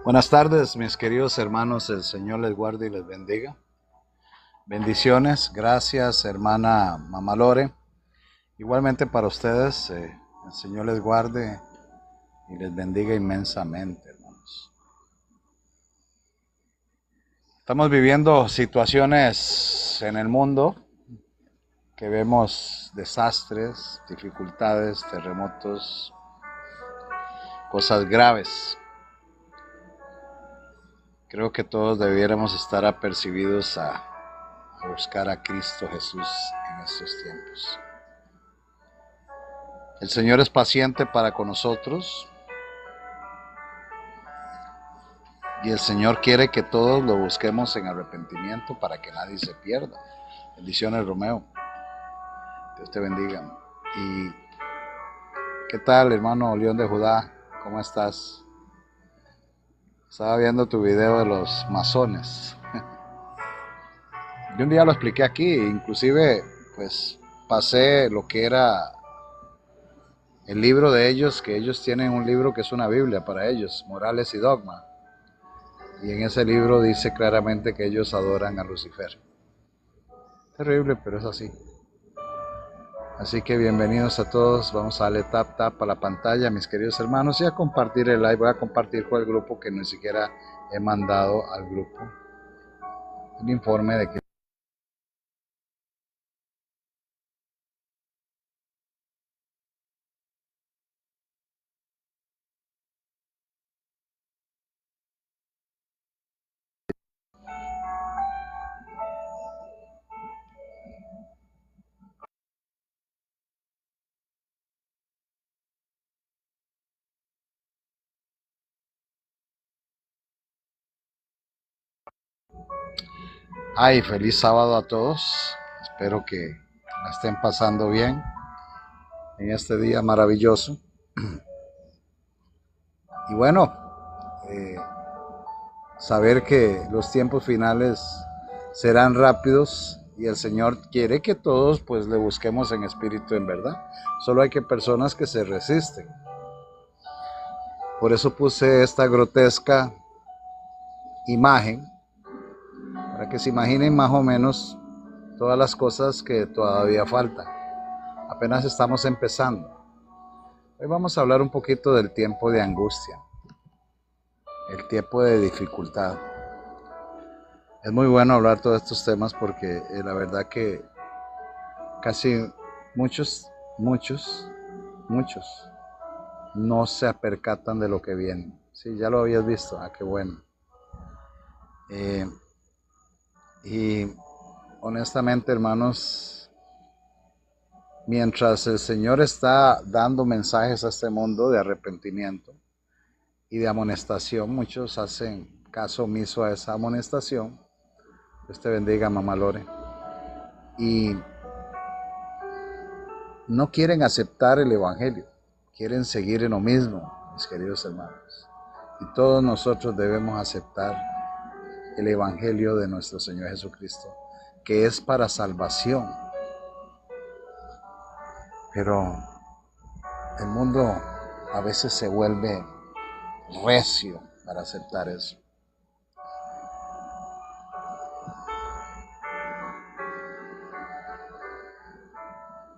Buenas tardes, mis queridos hermanos, el Señor les guarde y les bendiga. Bendiciones, gracias, hermana Mama Lore. Igualmente para ustedes, el Señor les guarde y les bendiga inmensamente, hermanos. Estamos viviendo situaciones en el mundo que vemos desastres, dificultades, terremotos, cosas graves. Creo que todos debiéramos estar apercibidos a buscar a Cristo Jesús en estos tiempos. El Señor es paciente para con nosotros y el Señor quiere que todos lo busquemos en arrepentimiento para que nadie se pierda. Bendiciones, Romeo. Dios te bendiga. ¿Y qué tal, hermano León de Judá? ¿Cómo estás? Estaba viendo tu video de los masones. Yo un día lo expliqué aquí, inclusive pues pasé lo que era el libro de ellos, que ellos tienen un libro que es una Biblia para ellos, Morales y Dogma. Y en ese libro dice claramente que ellos adoran a Lucifer. Terrible, pero es así. Así que bienvenidos a todos. Vamos a darle tap tap a la pantalla, mis queridos hermanos, y a compartir el live. Voy a compartir con el grupo que ni siquiera he mandado al grupo el informe de que ay, feliz sábado a todos. Espero que la estén pasando bien en este día maravilloso. Y bueno, eh, saber que los tiempos finales serán rápidos y el Señor quiere que todos pues le busquemos en espíritu en verdad. Solo hay que personas que se resisten. Por eso puse esta grotesca imagen para que se imaginen más o menos todas las cosas que todavía faltan. Apenas estamos empezando. Hoy vamos a hablar un poquito del tiempo de angustia, el tiempo de dificultad. Es muy bueno hablar todos estos temas porque la verdad que casi muchos no se percatan de lo que viene. Sí, ya lo habías visto, qué bueno. Y honestamente, hermanos, mientras el Señor está dando mensajes a este mundo de arrepentimiento y de amonestación, muchos hacen caso omiso a esa amonestación. Dios te bendiga, Mamá Lore. Y no quieren aceptar el Evangelio, quieren seguir en lo mismo, mis queridos hermanos. Y todos nosotros debemos aceptar el Evangelio de nuestro Señor Jesucristo, que es para salvación. Pero el mundo a veces se vuelve recio para aceptar eso.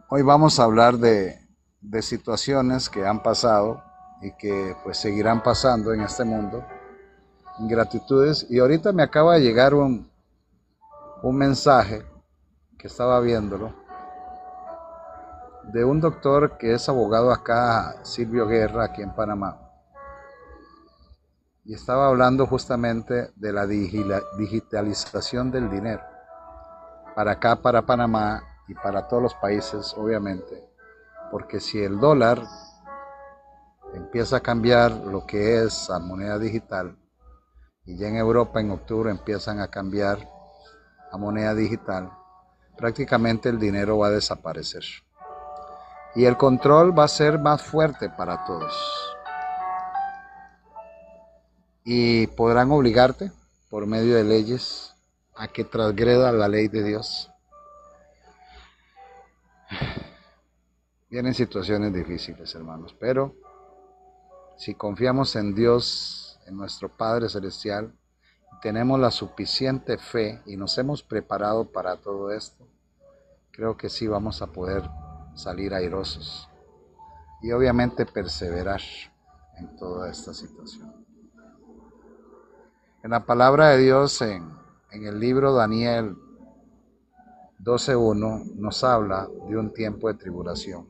Hoy vamos a hablar de situaciones que han pasado y que pues seguirán pasando en este mundo, ingratitudes. Y ahorita me acaba de llegar un mensaje que estaba viéndolo de un doctor que es abogado acá, Silvio Guerra, aquí en Panamá. Y estaba hablando justamente de la digitalización del dinero para acá, para Panamá y para todos los países, obviamente, porque si el dólar empieza a cambiar lo que es la moneda digital, y ya en Europa en octubre empiezan a cambiar a moneda digital, prácticamente el dinero va a desaparecer. Y el control va a ser más fuerte para todos. Y podrán obligarte, por medio de leyes, a que transgreda la ley de Dios. Vienen situaciones difíciles, hermanos, pero si confiamos en Dios en nuestro Padre Celestial, tenemos la suficiente fe y nos hemos preparado para todo esto, creo que sí vamos a poder salir airosos y obviamente perseverar en toda esta situación. En la palabra de Dios, en el libro Daniel 12:1, nos habla de un tiempo de tribulación.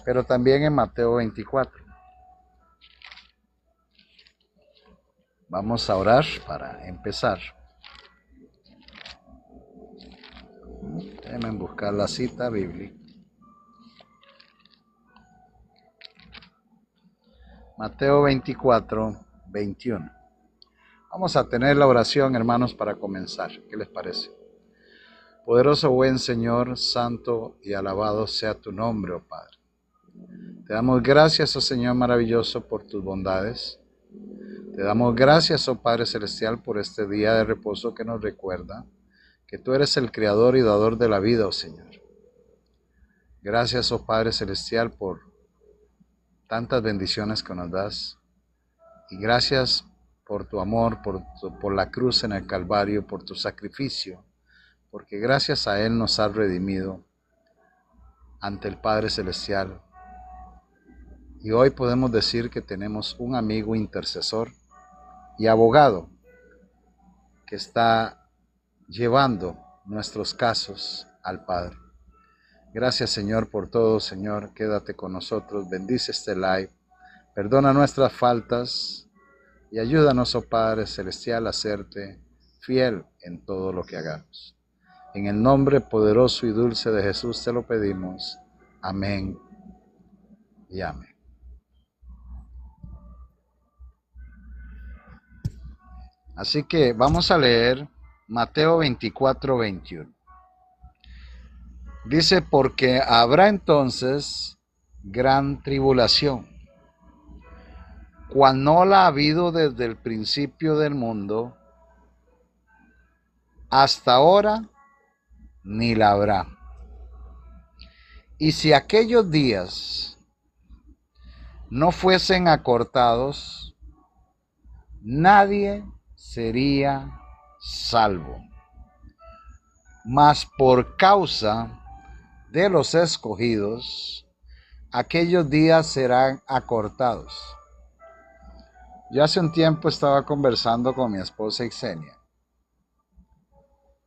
Pero también en Mateo 24. Vamos a orar para empezar. Déjenme buscar la cita bíblica. Mateo 24:21. Vamos a tener la oración, hermanos, para comenzar. ¿Qué les parece? Poderoso buen Señor, santo y alabado sea tu nombre, oh Padre. Te damos gracias, oh Señor maravilloso, por tus bondades. Te damos gracias, oh Padre Celestial, por este día de reposo que nos recuerda que tú eres el creador y dador de la vida, oh Señor. Gracias, oh Padre Celestial, por tantas bendiciones que nos das. Y gracias por tu amor, por la cruz en el Calvario, por tu sacrificio, porque gracias a Él nos has redimido ante el Padre Celestial. Y hoy podemos decir que tenemos un amigo intercesor y abogado que está llevando nuestros casos al Padre. Gracias, Señor, por todo, Señor. Quédate con nosotros, bendice este live, perdona nuestras faltas y ayúdanos, oh Padre Celestial, a serte fiel en todo lo que hagamos. En el nombre poderoso y dulce de Jesús te lo pedimos. Amén y amén. Así que vamos a leer Mateo 24:21. Dice, porque habrá entonces gran tribulación, cual no la ha habido desde el principio del mundo hasta ahora, ni la habrá. Y si aquellos días no fuesen acortados, nadie sería salvo. Mas por causa de los escogidos, aquellos días serán acortados. Yo hace un tiempo estaba conversando con mi esposa Ixenia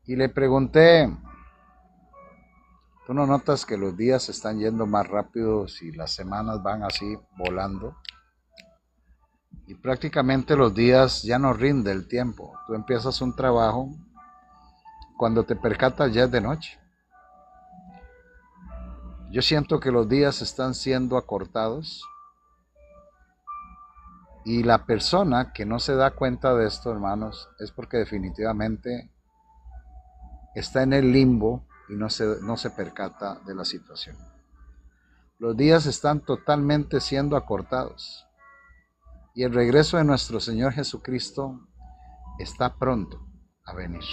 y le pregunté, ¿tú no notas que los días se están yendo más rápido y las semanas van así volando? Y prácticamente los días ya no rinde el tiempo. Tú empiezas un trabajo, cuando te percatas ya es de noche. Yo siento que los días están siendo acortados y la persona que no se da cuenta de esto, hermanos, es porque definitivamente está en el limbo y no se percata de la situación. Los días están totalmente siendo acortados y el regreso de nuestro Señor Jesucristo está pronto a venir.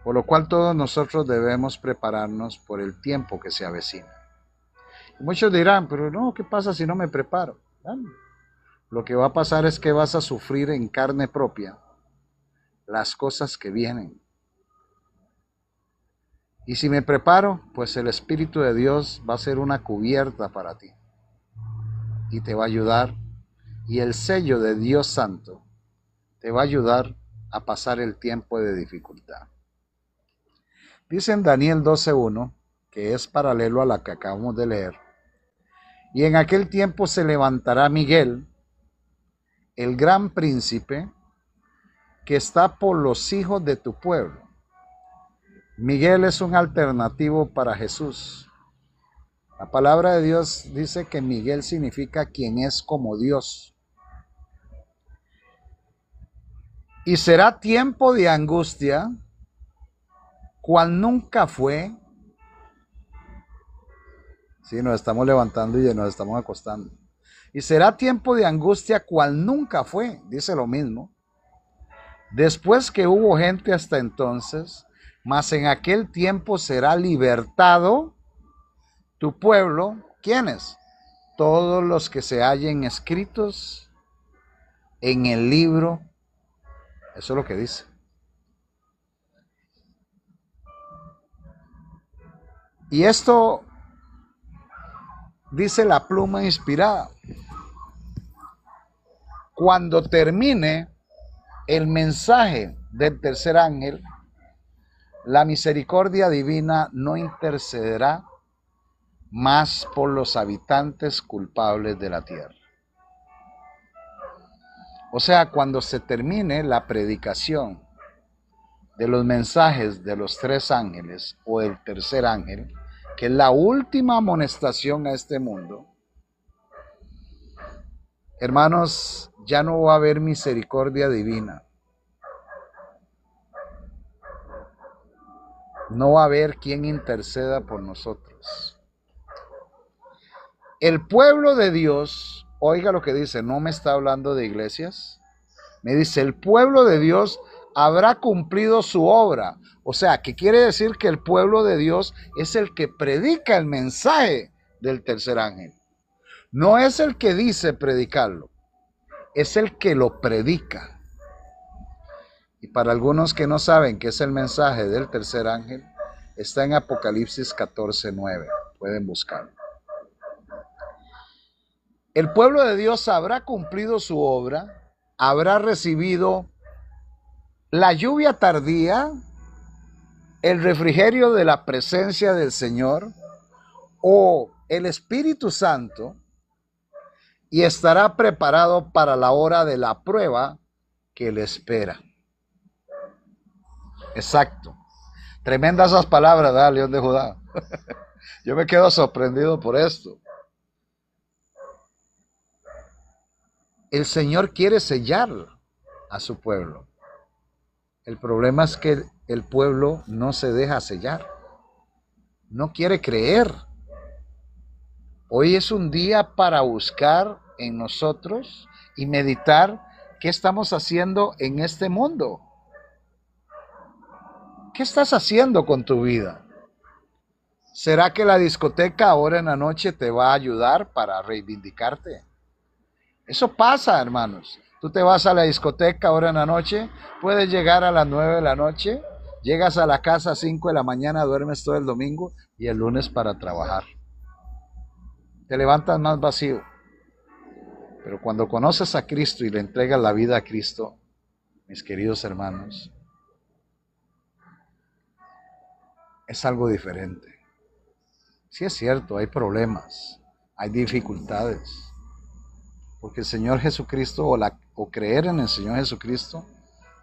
Por lo cual todos nosotros debemos prepararnos por el tiempo que se avecina. Y muchos dirán, pero no, ¿qué pasa si no me preparo? Bueno, lo que va a pasar es que vas a sufrir en carne propia las cosas que vienen. Y si me preparo, pues el Espíritu de Dios va a ser una cubierta para ti y te va a ayudar. Y el sello de Dios Santo te va a ayudar a pasar el tiempo de dificultad. Dice en Daniel 12:1, que es paralelo a la que acabamos de leer, y en aquel tiempo se levantará Miguel, el gran príncipe, que está por los hijos de tu pueblo. Miguel es un alternativo para Jesús. La palabra de Dios dice que Miguel significa quien es como Dios. Y será tiempo de angustia, cual nunca fue. Sí, nos estamos levantando y nos estamos acostando. Y será tiempo de angustia, cual nunca fue, dice lo mismo. Después que hubo gente hasta entonces, mas en aquel tiempo será libertado tu pueblo. ¿Quiénes? todos los que se hallen escritos en el libro. Eso es lo que dice. Y esto dice la pluma inspirada. Cuando termine el mensaje del tercer ángel, la misericordia divina no intercederá más por los habitantes culpables de la tierra. O sea, cuando se termine la predicación de los mensajes de los tres ángeles o el tercer ángel, que es la última amonestación a este mundo, hermanos, ya no va a haber misericordia divina. No va a haber quien interceda por nosotros. El pueblo de Dios, oiga lo que dice, no me está hablando de iglesias. Me dice, el pueblo de Dios habrá cumplido su obra. O sea, que quiere decir que el pueblo de Dios es el que predica el mensaje del tercer ángel. No es el que dice predicarlo, es el que lo predica. Y para algunos que no saben qué es el mensaje del tercer ángel, está en Apocalipsis 14:9. Pueden buscarlo. El pueblo de Dios habrá cumplido su obra, habrá recibido la lluvia tardía, el refrigerio de la presencia del Señor o el Espíritu Santo, y estará preparado para la hora de la prueba que le espera. Exacto. Tremendas esas palabras, ¿verdad, León de Judá? Yo me quedo sorprendido por esto. El Señor quiere sellar a su pueblo. El problema es que el pueblo no se deja sellar. No quiere creer. Hoy es un día para buscar en nosotros y meditar qué estamos haciendo en este mundo. ¿Qué estás haciendo con tu vida? ¿Será que la discoteca ahora en la noche te va a ayudar para reivindicarte? Eso pasa, hermanos. Tú te vas a la discoteca ahora en la noche, puedes llegar a las 9 de la noche, llegas a la casa a 5 de la mañana, duermes todo el domingo y el lunes para trabajar. Te levantas más vacío. Pero cuando conoces a Cristo y le entregas la vida a Cristo, mis queridos hermanos, es algo diferente. Sí es cierto, hay problemas, hay dificultades. Porque el Señor Jesucristo o creer en el Señor Jesucristo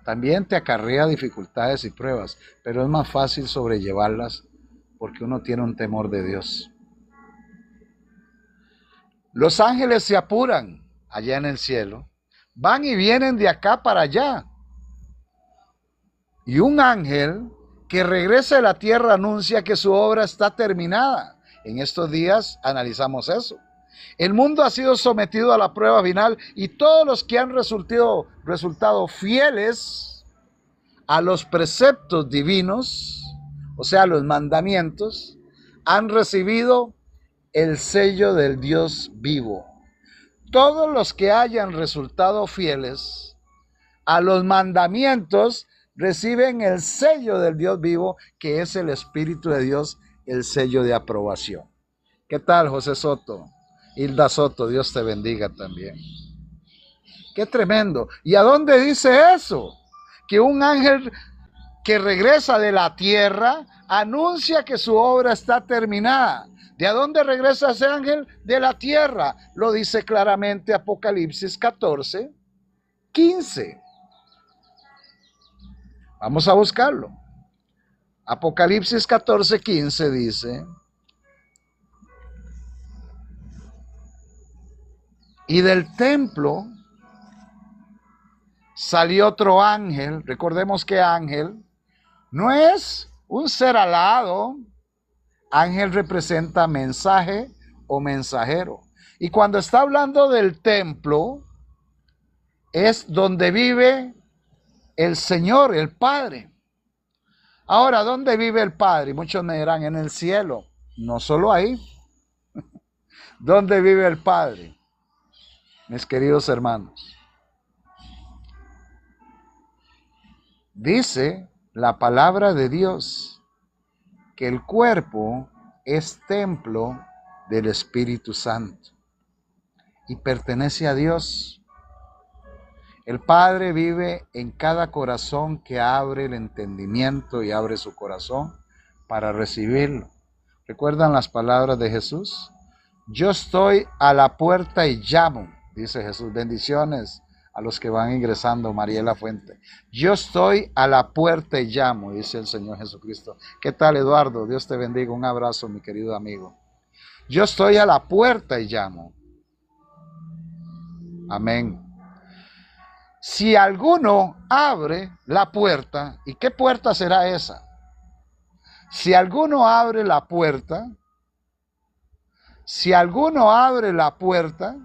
también te acarrea dificultades y pruebas, pero es más fácil sobrellevarlas porque uno tiene un temor de Dios. Los ángeles se apuran allá en el cielo, van y vienen de acá para allá. Y un ángel que regresa a la tierra anuncia que su obra está terminada. En estos días analizamos eso. El mundo ha sido sometido a la prueba final y todos los que han resultado fieles a los preceptos divinos, o sea, los mandamientos, han recibido el sello del Dios vivo. Todos los que hayan resultado fieles a los mandamientos reciben el sello del Dios vivo, que es el Espíritu de Dios, el sello de aprobación. ¿Qué tal, José Soto? Hilda Soto, Dios te bendiga también. Qué tremendo. ¿Y a dónde dice eso? Que un ángel que regresa de la tierra anuncia que su obra está terminada. ¿De a dónde regresa ese ángel? De la tierra. Lo dice claramente Apocalipsis 14:15. Vamos a buscarlo. Apocalipsis 14:15 dice: y del templo salió otro ángel. Recordemos que ángel no es un ser alado. Ángel representa mensaje o mensajero. Y cuando está hablando del templo, es donde vive el Señor, el Padre. Ahora, ¿dónde vive el Padre? Muchos me dirán, en el cielo. No solo ahí. ¿Dónde vive el Padre? Mis queridos hermanos, dice la palabra de Dios que el cuerpo es templo del Espíritu Santo y pertenece a Dios. El Padre vive en cada corazón que abre el entendimiento y abre su corazón para recibirlo. ¿Recuerdan las palabras de Jesús? Yo estoy a la puerta y llamo, dice Jesús. Bendiciones a los que van ingresando, Mariela Fuente. Yo estoy a la puerta y llamo, dice el Señor Jesucristo. ¿Qué tal, Eduardo? Dios te bendiga. Un abrazo, mi querido amigo. Yo estoy a la puerta y llamo. Amén. Si alguno abre la puerta, ¿y qué puerta será esa? Si alguno abre la puerta, si alguno abre la puerta,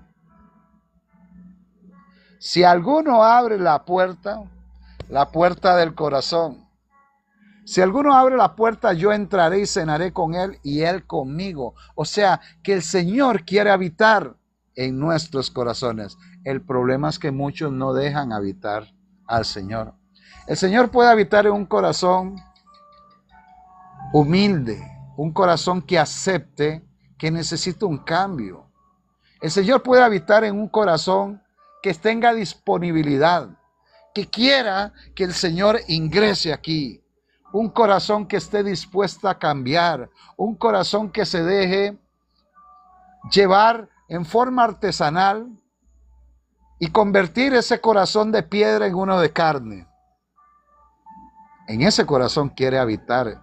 si alguno abre la puerta del corazón, si alguno abre la puerta, yo entraré y cenaré con él y él conmigo. O sea, que el Señor quiere habitar en nuestros corazones. El problema es que muchos no dejan habitar al Señor. El Señor puede habitar en un corazón humilde, un corazón que acepte que necesita un cambio. El Señor puede habitar en un corazón que tenga disponibilidad, que quiera que el Señor ingrese aquí. Un corazón que esté dispuesto a cambiar, un corazón que se deje llevar en forma artesanal y convertir ese corazón de piedra en uno de carne. En ese corazón quiere habitar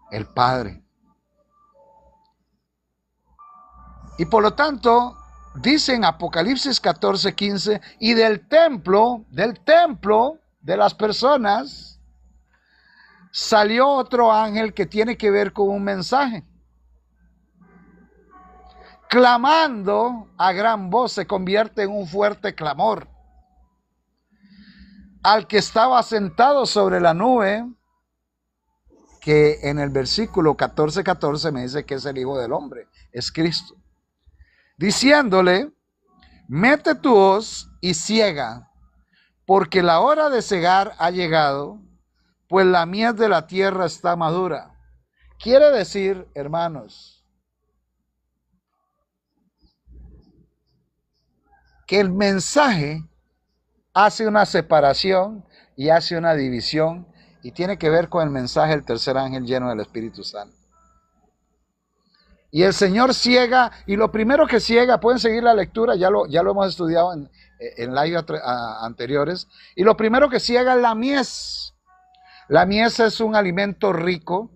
el Padre. Y por lo tanto, dice en Apocalipsis 14:15, y del templo de las personas, salió otro ángel que tiene que ver con un mensaje. Clamando a gran voz, se convierte en un fuerte clamor. Al que estaba sentado sobre la nube, que en el versículo 14:14 me dice que es el Hijo del Hombre, es Cristo. Diciéndole, mete tu hoz y ciega, porque la hora de cegar ha llegado, pues la mies de la tierra está madura. Quiere decir, hermanos, que el mensaje hace una separación y hace una división y tiene que ver con el mensaje del tercer ángel lleno del Espíritu Santo. Y el Señor ciega, y lo primero que ciega, pueden seguir la lectura, ya lo hemos estudiado en live anteriores, y lo primero que ciega es la mies. La mies es un alimento rico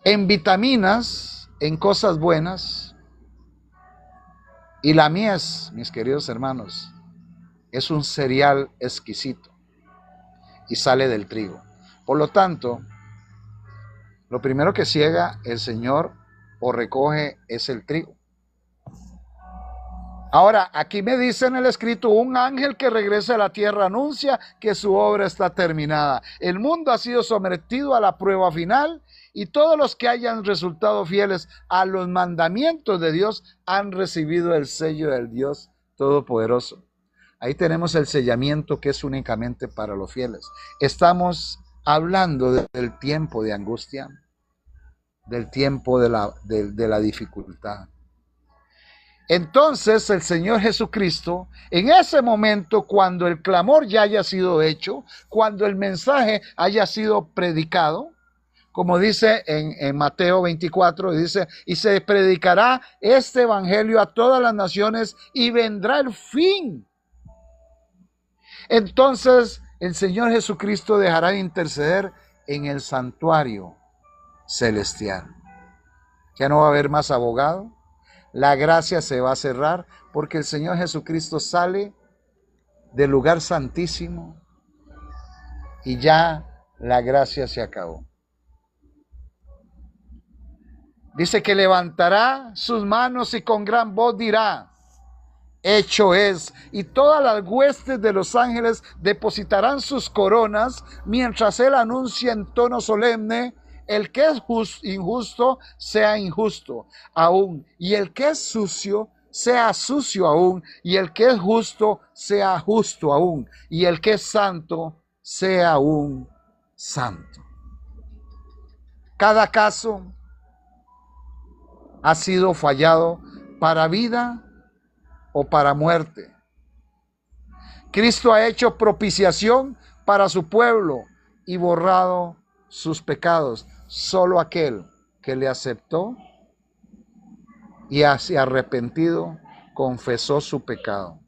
en vitaminas, en cosas buenas. Y la mies, mis queridos hermanos, es un cereal exquisito y sale del trigo. Por lo tanto, lo primero que ciega el Señor o recoge es el trigo. Ahora, aquí me dice en el escrito, un ángel que regresa a la tierra anuncia que su obra está terminada. El mundo ha sido sometido a la prueba final y todos los que hayan resultado fieles a los mandamientos de Dios han recibido el sello del Dios Todopoderoso. Ahí tenemos el sellamiento que es únicamente para los fieles. Estamos hablando del tiempo de angustia, del tiempo de la dificultad. Entonces el Señor Jesucristo, en ese momento, cuando el clamor ya haya sido hecho, cuando el mensaje haya sido predicado, como dice en Mateo 24, dice, y se predicará este evangelio a todas las naciones y vendrá el fin. Entonces el Señor Jesucristo dejará de interceder en el santuario celestial. Ya no va a haber más abogado. La gracia se va a cerrar porque el Señor Jesucristo sale del lugar santísimo y ya la gracia se acabó. Dice que levantará sus manos y con gran voz dirá, hecho es, y todas las huestes de los ángeles depositarán sus coronas mientras él anuncia en tono solemne, El que es injusto, sea injusto aún. Y el que es sucio, sea sucio aún. Y el que es justo, sea justo aún. Y el que es santo, sea aún santo. Cada caso ha sido fallado para vida o para muerte. Cristo ha hecho propiciación para su pueblo y borrado sus pecados. Solo aquel que le aceptó y se arrepentido confesó su pecado.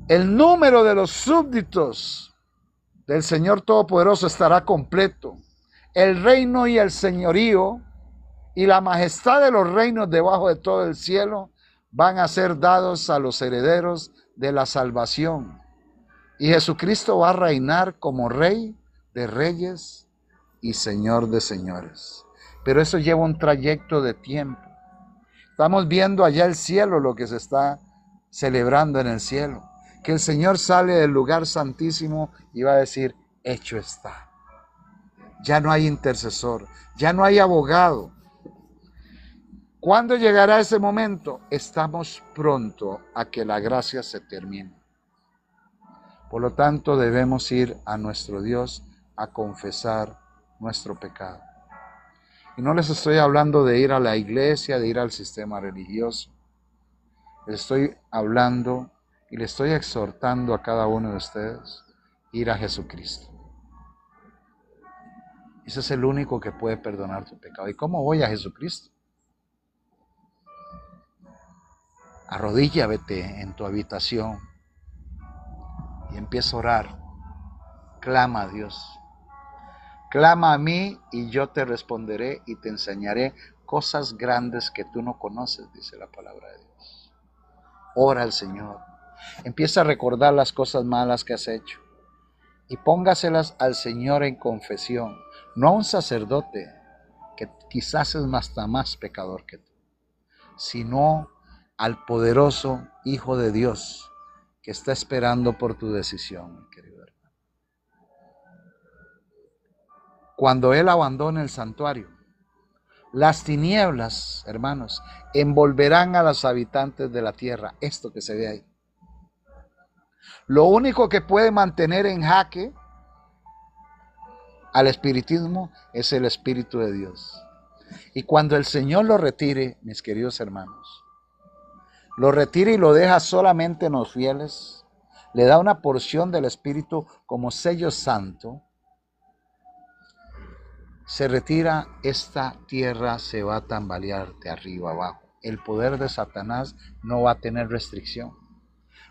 El número de los súbditos del Señor Todopoderoso estará completo. El reino y el señorío y la majestad de los reinos debajo de todo el cielo van a ser dados a los herederos de la salvación. Y Jesucristo va a reinar como Rey de reyes y Señor de señores. Pero eso lleva un trayecto de tiempo. Estamos viendo allá el cielo, lo que se está celebrando en el cielo. Que el Señor sale del lugar santísimo y va a decir, hecho está. Ya no hay intercesor, ya no hay abogado. ¿Cuándo llegará ese momento? Estamos pronto a que la gracia se termine. Por lo tanto, debemos ir a nuestro Dios a confesar nuestro pecado. Y no les estoy hablando de ir a la iglesia, de ir al sistema religioso. Les estoy hablando y le estoy exhortando a cada uno de ustedes a ir a Jesucristo. Ese es el único que puede perdonar tu pecado. ¿Y cómo voy a Jesucristo? Arrodíllate en tu habitación y empieza a orar. Clama a Dios. Clama a mí y yo te responderé y te enseñaré cosas grandes que tú no conoces, dice la palabra de Dios. Ora al Señor. Empieza a recordar las cosas malas que has hecho y póngaselas al Señor en confesión, no a un sacerdote que quizás es hasta más pecador que tú, sino al poderoso Hijo de Dios que está esperando por tu decisión, mi querido hermano. Cuando Él abandone el santuario, las tinieblas, hermanos, envolverán a los habitantes de la tierra. Esto que se ve ahí. Lo único que puede mantener en jaque al espiritismo es el Espíritu de Dios. Y cuando el Señor lo retire, mis queridos hermanos, lo retire y lo deja solamente en los fieles, le da una porción del Espíritu como sello santo, se retira, esta tierra se va a tambalear de arriba abajo. El poder de Satanás no va a tener restricción.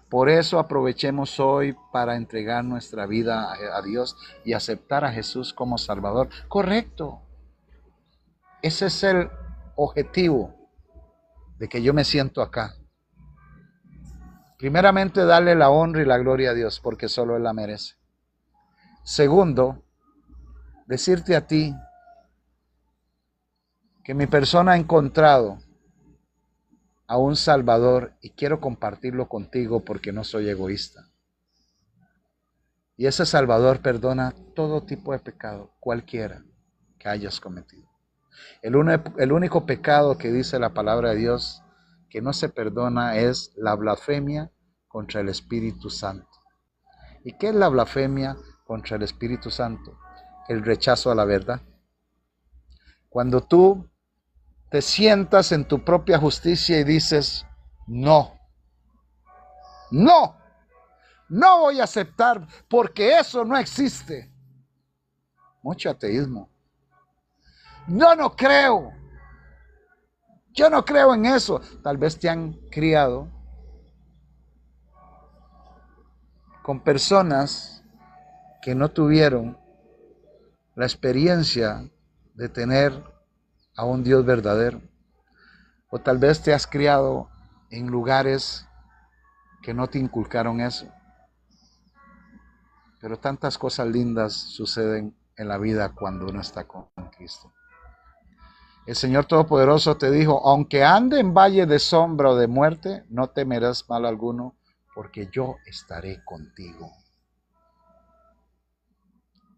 Por eso aprovechemos hoy para entregar nuestra vida a Dios y aceptar a Jesús como Salvador. Correcto. Ese es el objetivo de que yo me siento acá. Primeramente, darle la honra y la gloria a Dios, porque solo Él la merece. Segundo, decirte a ti que mi persona ha encontrado a un Salvador y quiero compartirlo contigo porque no soy egoísta. Y ese Salvador perdona todo tipo de pecado, cualquiera que hayas cometido. El único pecado que dice la palabra de Dios que no se perdona es la blasfemia contra el Espíritu Santo. ¿Y qué es la blasfemia contra el Espíritu Santo? El rechazo a la verdad. Cuando tú te sientas en tu propia justicia y dices, no voy a aceptar porque eso no existe. Mucho ateísmo. No creo. Yo no creo en eso. Tal vez te han criado con personas que no tuvieron la experiencia de tener a un Dios verdadero. O tal vez te has criado en lugares que no te inculcaron eso. Pero tantas cosas lindas suceden en la vida cuando uno está con Cristo. El Señor Todopoderoso te dijo, aunque ande en valle de sombra o de muerte, no temerás mal alguno, porque yo estaré contigo.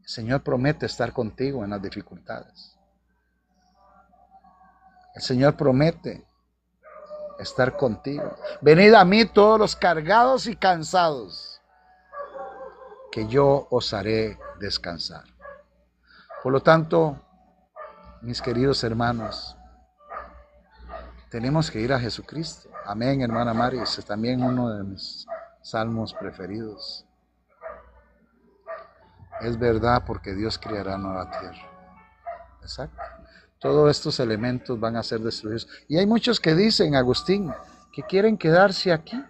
El Señor promete estar contigo en las dificultades. El Señor promete estar contigo. Venid a mí todos los cargados y cansados, que yo os haré descansar. Por lo tanto, mis queridos hermanos, tenemos que ir a Jesucristo. Amén, hermana Mari. Ese es también uno de mis salmos preferidos. Es verdad, porque Dios creará nueva tierra. Exacto. Todos estos elementos van a ser destruidos. Y hay muchos que dicen, Agustín, que quieren quedarse aquí,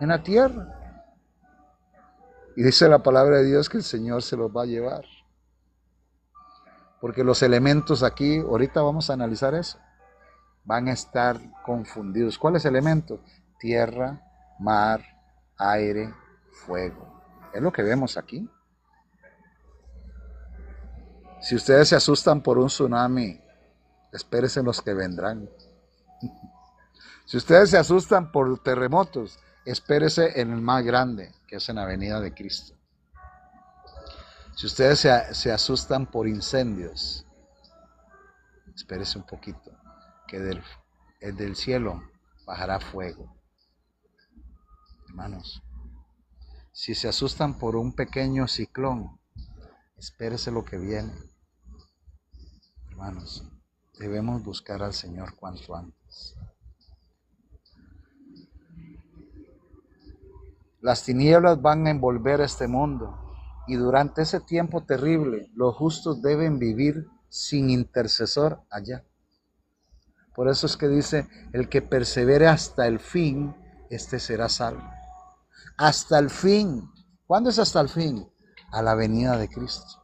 en la tierra. Y dice la palabra de Dios que el Señor se los va a llevar. Porque los elementos aquí, ahorita vamos a analizar eso, van a estar confundidos. ¿Cuáles elementos? Tierra, mar, aire, fuego. Es lo que vemos aquí. Si ustedes se asustan por un tsunami, espérense los que vendrán. Si ustedes se asustan por terremotos, espérese en el más grande, que es en la venida de Cristo. Si ustedes se asustan por incendios, espérese un poquito, que del cielo bajará fuego. Hermanos, si se asustan por un pequeño ciclón, espérese lo que viene. Hermanos, debemos buscar al Señor cuanto antes. Las tinieblas van a envolver este mundo y durante ese tiempo terrible los justos deben vivir sin intercesor allá. Por eso es que dice, el que persevere hasta el fin, este será salvo. Hasta el fin. ¿Cuándo es hasta el fin? A la venida de Cristo.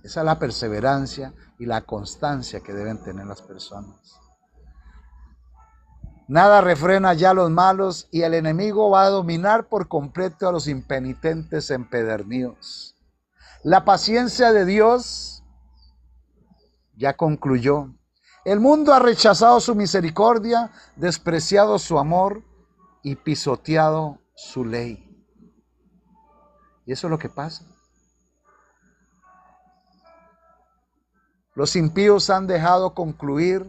Esa es la perseverancia y la constancia que deben tener las personas. Nada refrena ya a los malos y el enemigo va a dominar por completo a los impenitentes empedernidos. La paciencia de Dios ya concluyó. El mundo ha rechazado su misericordia, despreciado su amor y pisoteado su ley. Y eso es lo que pasa. Los impíos han dejado concluir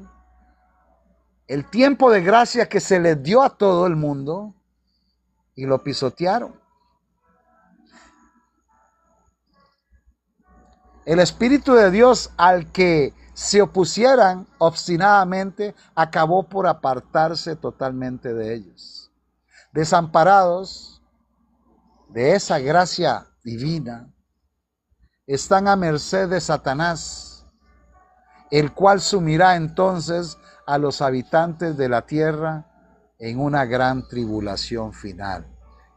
el tiempo de gracia que se les dio a todo el mundo y lo pisotearon. El Espíritu de Dios al que se opusieran obstinadamente acabó por apartarse totalmente de ellos. Desamparados de esa gracia divina, están a merced de Satanás, el cual sumirá entonces a los habitantes de la tierra en una gran tribulación final.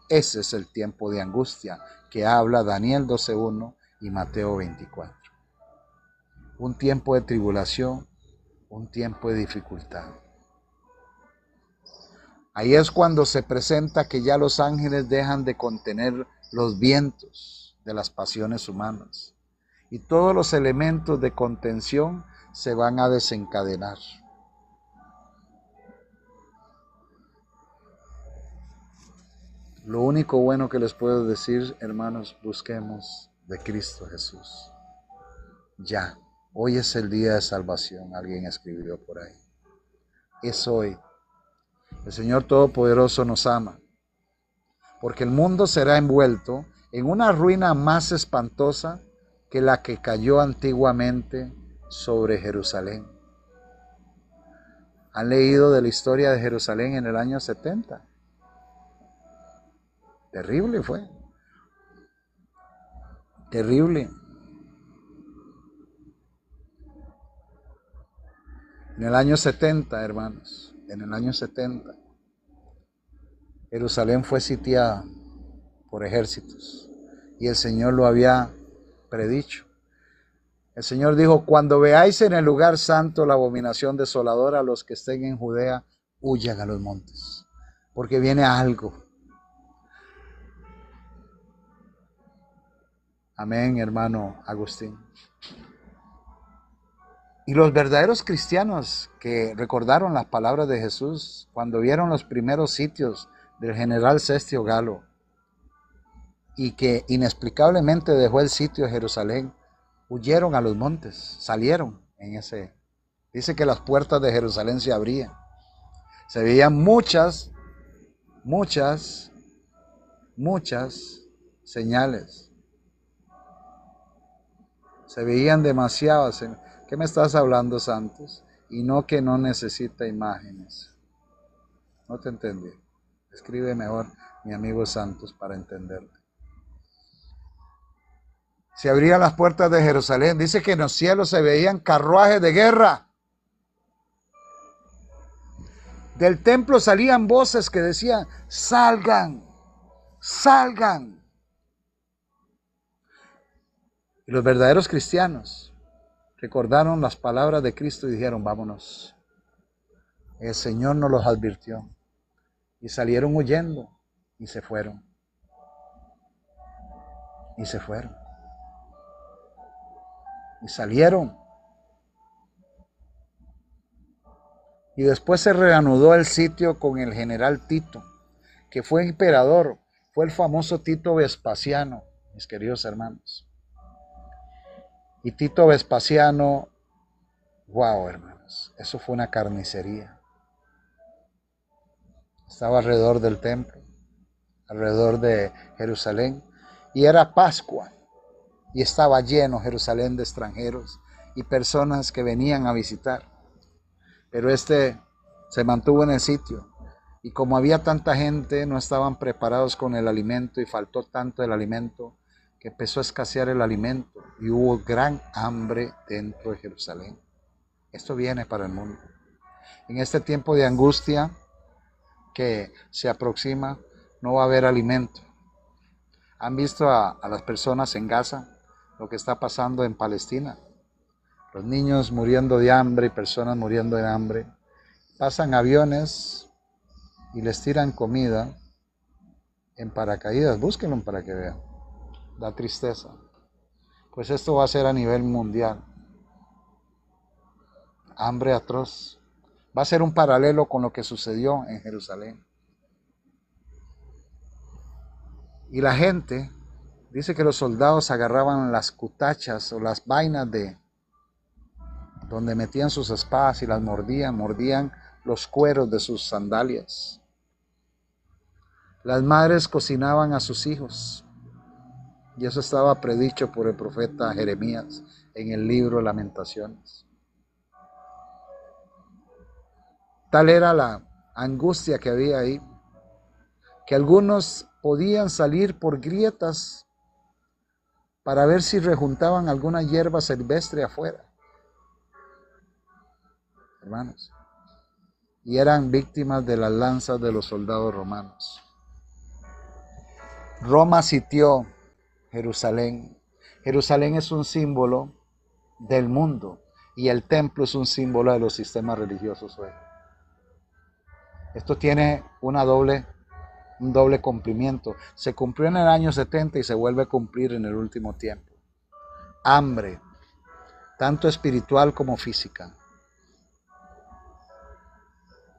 Ese es el tiempo de angustia que habla Daniel 12:1 y Mateo 24. Un tiempo de tribulación, un tiempo de dificultad. Ahí es cuando se presenta que ya los ángeles dejan de contener los vientos de las pasiones humanas y todos los elementos de contención se van a desencadenar. Lo único bueno que les puedo decir, hermanos, busquemos de Cristo Jesús. Ya, hoy es el día de salvación, alguien escribió por ahí. Es hoy. El Señor Todopoderoso nos ama, porque el mundo será envuelto en una ruina más espantosa que la que cayó antiguamente sobre Jerusalén. ¿Han leído de la historia de Jerusalén en el año 70? Terrible fue. Terrible. En el año 70, hermanos, en el año 70, Jerusalén fue sitiada por ejércitos y el Señor lo había predicho. El Señor dijo, cuando veáis en el lugar santo la abominación desoladora, los que estén en Judea, huyan a los montes, porque viene algo. Amén, hermano Agustín. Y los verdaderos cristianos que recordaron las palabras de Jesús cuando vieron los primeros sitios del general Cestio Galo, y que inexplicablemente dejó el sitio de Jerusalén, huyeron a los montes, salieron en ese. Dice que las puertas de Jerusalén se abrían. Se veían muchas señales. Se veían demasiadas. ¿Qué me estás hablando, Santos? Y no que no necesita imágenes. No te entendí. Escribe mejor, mi amigo Santos, para entenderlo. Se abrían las puertas de Jerusalén. Dice que en los cielos se veían carruajes de guerra. Del templo salían voces que decían, salgan, salgan. Y los verdaderos cristianos recordaron las palabras de Cristo y dijeron, vámonos. El Señor nos los advirtió. Y salieron huyendo y se fueron. Y se fueron. Y salieron. Y después se reanudó el sitio con el general Tito, que fue emperador, fue el famoso Tito Vespasiano, mis queridos hermanos. Y Tito Vespasiano, wow, hermanos, eso fue una carnicería. Estaba alrededor del templo, alrededor de Jerusalén, y era Pascua, y estaba lleno Jerusalén de extranjeros y personas que venían a visitar. Pero se mantuvo en el sitio. Y como había tanta gente, no estaban preparados con el alimento y faltó tanto el alimento que empezó a escasear el alimento y hubo gran hambre dentro de Jerusalén. Esto viene para el mundo. En este tiempo de angustia que se aproxima, no va a haber alimento. ¿Han visto a las personas en Gaza? Lo que está pasando en Palestina. Los niños muriendo de hambre y personas muriendo de hambre. Pasan aviones y les tiran comida en paracaídas. Búsquenlo para que vean. Da tristeza. Pues esto va a ser a nivel mundial. Hambre atroz. Va a ser un paralelo con lo que sucedió en Jerusalén. Y la gente, dice que los soldados agarraban las cutachas o las vainas de donde metían sus espadas y las mordían los cueros de sus sandalias. Las madres cocinaban a sus hijos, y eso estaba predicho por el profeta Jeremías en el libro de Lamentaciones. Tal era la angustia que había ahí, que algunos podían salir por grietas para ver si rejuntaban alguna hierba silvestre afuera. Hermanos, y eran víctimas de las lanzas de los soldados romanos. Roma sitió Jerusalén. Jerusalén es un símbolo del mundo y el templo es un símbolo de los sistemas religiosos hoy. Esto tiene un doble cumplimiento. Se cumplió en el año 70 y se vuelve a cumplir en el último tiempo. Hambre, tanto espiritual como física.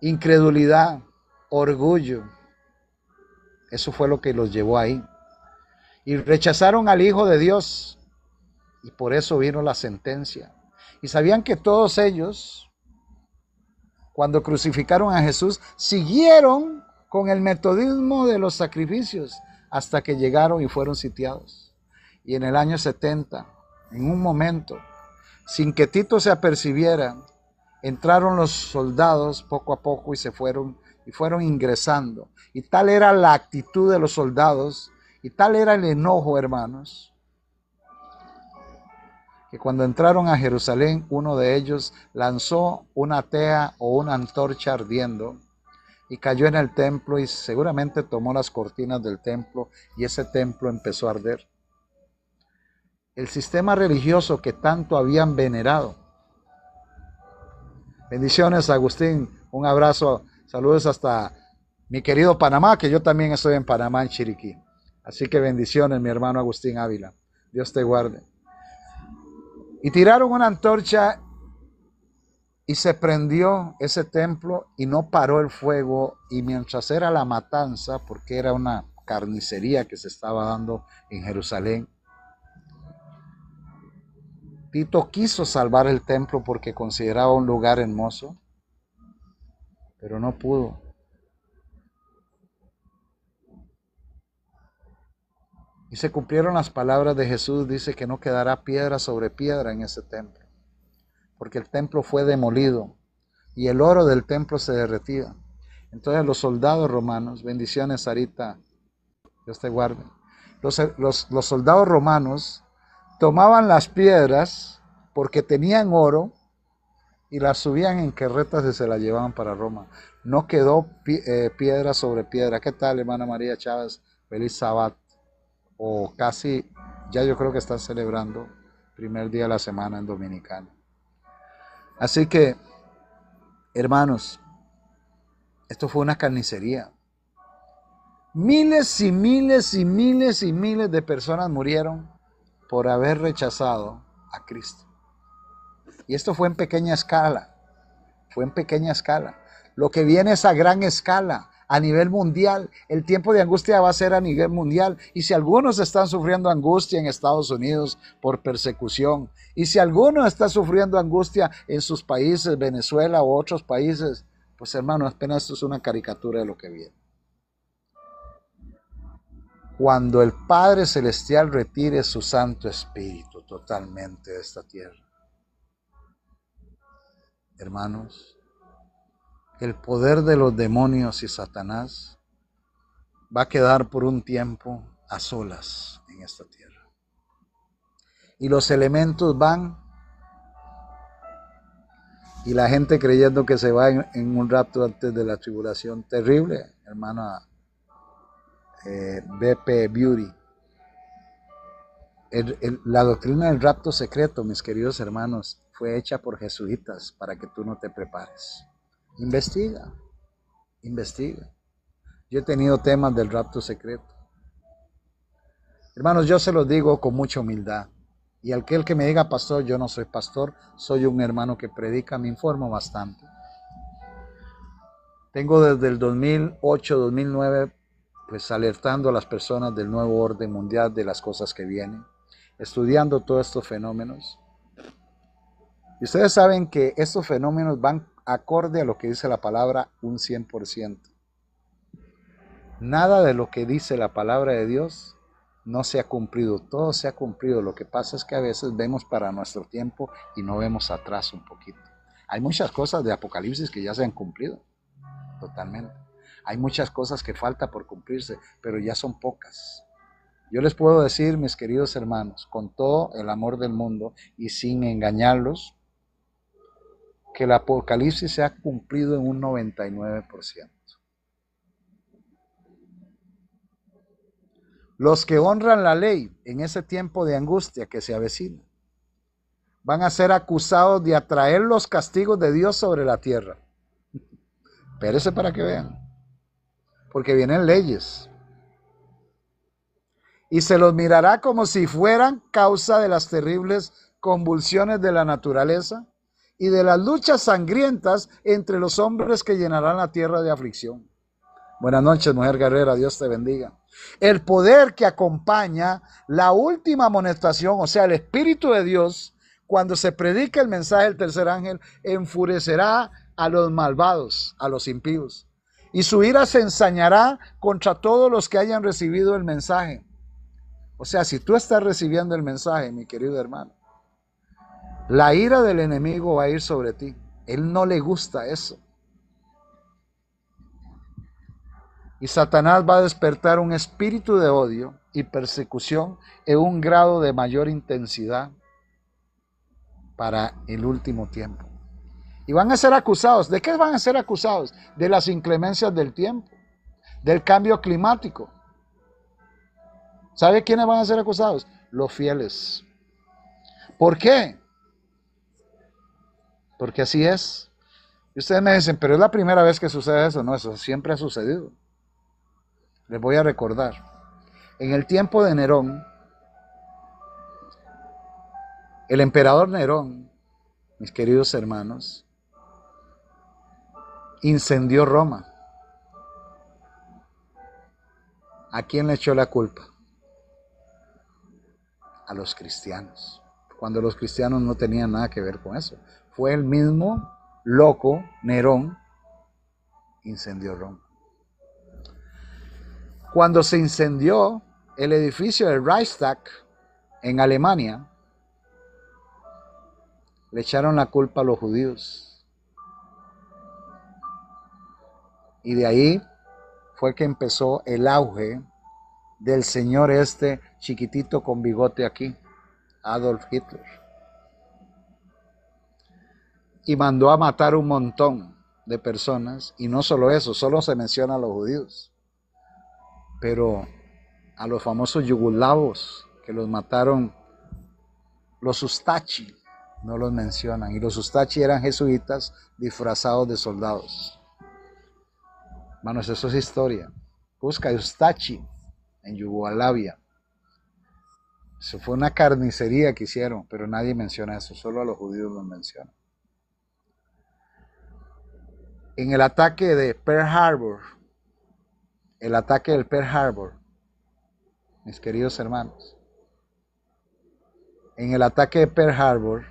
Incredulidad, orgullo. Eso fue lo que los llevó ahí. Y rechazaron al Hijo de Dios. Y por eso vino la sentencia. Y sabían que todos ellos, cuando crucificaron a Jesús, siguieron con el metodismo de los sacrificios hasta que llegaron y fueron sitiados. Y en el año 70, en un momento, sin que Tito se apercibiera, entraron los soldados poco a poco y fueron ingresando. Y tal era la actitud de los soldados y tal era el enojo, hermanos, que cuando entraron a Jerusalén, uno de ellos lanzó una tea o una antorcha ardiendo y cayó en el templo y seguramente tomó las cortinas del templo y ese templo empezó a arder. El sistema religioso que tanto habían venerado. Bendiciones, Agustín. Un abrazo. Saludos hasta mi querido Panamá, que yo también estoy en Panamá, en Chiriquí. Así que bendiciones, mi hermano Agustín Ávila. Dios te guarde. Y tiraron una antorcha y se prendió ese templo y no paró el fuego. Y mientras era la matanza, porque era una carnicería que se estaba dando en Jerusalén. Tito quiso salvar el templo porque consideraba un lugar hermoso, pero no pudo. Y se cumplieron las palabras de Jesús, dice que no quedará piedra sobre piedra en ese templo, porque el templo fue demolido y el oro del templo se derretía. Entonces los soldados romanos, bendiciones Sarita, Dios te guarde, los soldados romanos tomaban las piedras porque tenían oro y las subían en carretas y se las llevaban para Roma. No quedó piedra sobre piedra. ¿Qué tal, hermana María Chávez? Feliz Sabbat. O casi, ya yo creo que están celebrando primer día de la semana en Dominicana. Así que, hermanos, esto fue una carnicería. Miles y miles y miles y miles de personas murieron por haber rechazado a Cristo. Y esto fue en pequeña escala, Lo que viene es a gran escala, a nivel mundial. El tiempo de angustia va a ser a nivel mundial. Y si algunos están sufriendo angustia en Estados Unidos por persecución, y si alguno está sufriendo angustia en sus países, Venezuela u otros países, pues hermano, apenas esto es una caricatura de lo que viene. Cuando el Padre Celestial retire su Santo Espíritu totalmente de esta tierra, hermanos, el poder de los demonios y Satanás va a quedar por un tiempo a solas en esta tierra. Y los elementos van, y la gente creyendo que se va en un rapto antes de la tribulación terrible, hermana BP Beauty. La doctrina del rapto secreto, mis queridos hermanos, fue hecha por jesuitas para que tú no te prepares. Investiga. Yo he tenido temas del rapto secreto. Hermanos, yo se los digo con mucha humildad. Y aquel que me diga pastor, yo no soy pastor, soy un hermano que predica, me informo bastante. Tengo desde el 2008, 2009, pues alertando a las personas del nuevo orden mundial, de las cosas que vienen, estudiando todos estos fenómenos. Y ustedes saben que estos fenómenos van acorde a lo que dice la palabra un 100%. Nada de lo que dice la palabra de Dios no se ha cumplido, todo se ha cumplido. Lo que pasa es que a veces vemos para nuestro tiempo y no vemos atrás un poquito. Hay muchas cosas de Apocalipsis que ya se han cumplido, totalmente. Hay muchas cosas que falta por cumplirse, pero ya son pocas. Yo les puedo decir, mis queridos hermanos, con todo el amor del mundo y sin engañarlos, que el Apocalipsis se ha cumplido en un 99%. Los que honran la ley en ese tiempo de angustia que se avecina van a ser acusados de atraer los castigos de Dios sobre la tierra. Espérese para que vean, porque vienen leyes. Y se los mirará como si fueran causa de las terribles convulsiones de la naturaleza y de las luchas sangrientas entre los hombres que llenarán la tierra de aflicción. Buenas noches, mujer guerrera, Dios te bendiga. El poder que acompaña la última amonestación, o sea, el Espíritu de Dios, cuando se predica el mensaje del tercer ángel, enfurecerá a los malvados, a los impíos, y su ira se ensañará contra todos los que hayan recibido el mensaje. O sea, si tú estás recibiendo el mensaje, mi querido hermano, la ira del enemigo va a ir sobre ti. Él no le gusta eso. Y Satanás va a despertar un espíritu de odio y persecución en un grado de mayor intensidad para el último tiempo. Y van a ser acusados. ¿De qué van a ser acusados? De las inclemencias del tiempo, del cambio climático. ¿Sabe quiénes van a ser acusados? Los fieles. ¿Por qué? Porque así es. Y ustedes me dicen, pero es la primera vez que sucede eso. No, eso siempre ha sucedido. Les voy a recordar. En el tiempo de Nerón, el emperador Nerón, mis queridos hermanos, incendió Roma. ¿A quién le echó la culpa? A los cristianos, cuando los cristianos no tenían nada que ver con eso. Fue el mismo loco Nerón incendió Roma. Cuando se incendió el edificio del Reichstag en Alemania, le echaron la culpa a los judíos. Y de ahí fue que empezó el auge del señor este chiquitito con bigote aquí, Adolf Hitler. Y mandó a matar un montón de personas, y no solo eso, solo se menciona a los judíos, pero a los famosos yugoslavos que los mataron los Ustachi, no los mencionan, y los Ustachi eran jesuitas disfrazados de soldados. Hermanos, eso es historia. Busca Ustachi en Yugoslavia. Eso fue una carnicería que hicieron, pero nadie menciona eso, solo a los judíos los mencionan. En el ataque de Pearl Harbor, el ataque del Pearl Harbor, mis queridos hermanos, en el ataque de Pearl Harbor,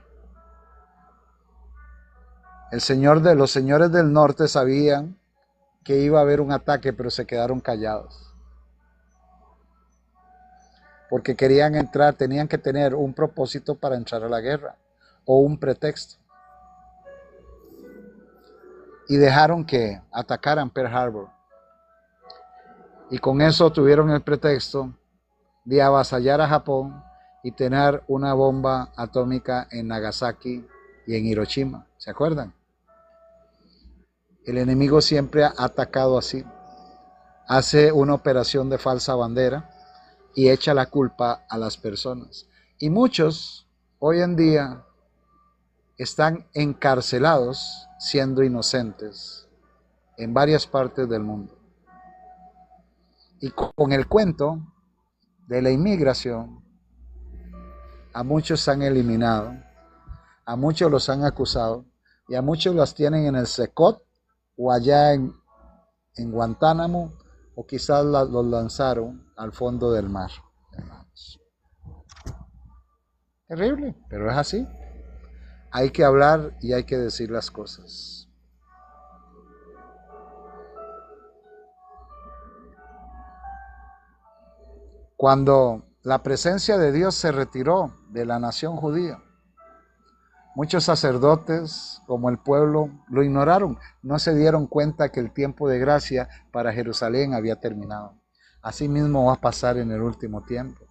los señores del norte sabían que iba a haber un ataque, pero se quedaron callados. Porque querían entrar, tenían que tener un propósito para entrar a la guerra, o un pretexto. Y dejaron que atacaran Pearl Harbor. Y con eso tuvieron el pretexto de avasallar a Japón y tener una bomba atómica en Nagasaki y en Hiroshima. ¿Se acuerdan? El enemigo siempre ha atacado así. Hace una operación de falsa bandera y echa la culpa a las personas. Y muchos hoy en día están encarcelados siendo inocentes en varias partes del mundo. Y con el cuento de la inmigración, a muchos han eliminado, a muchos los han acusado y a muchos los tienen en el Secot o allá en Guantánamo, o quizás los lanzaron al fondo del mar. Hermanos. Terrible, pero es así. Hay que hablar y hay que decir las cosas. Cuando la presencia de Dios se retiró de la nación judía, muchos sacerdotes, como el pueblo, lo ignoraron. No se dieron cuenta que el tiempo de gracia para Jerusalén había terminado. Así mismo va a pasar en el último tiempo.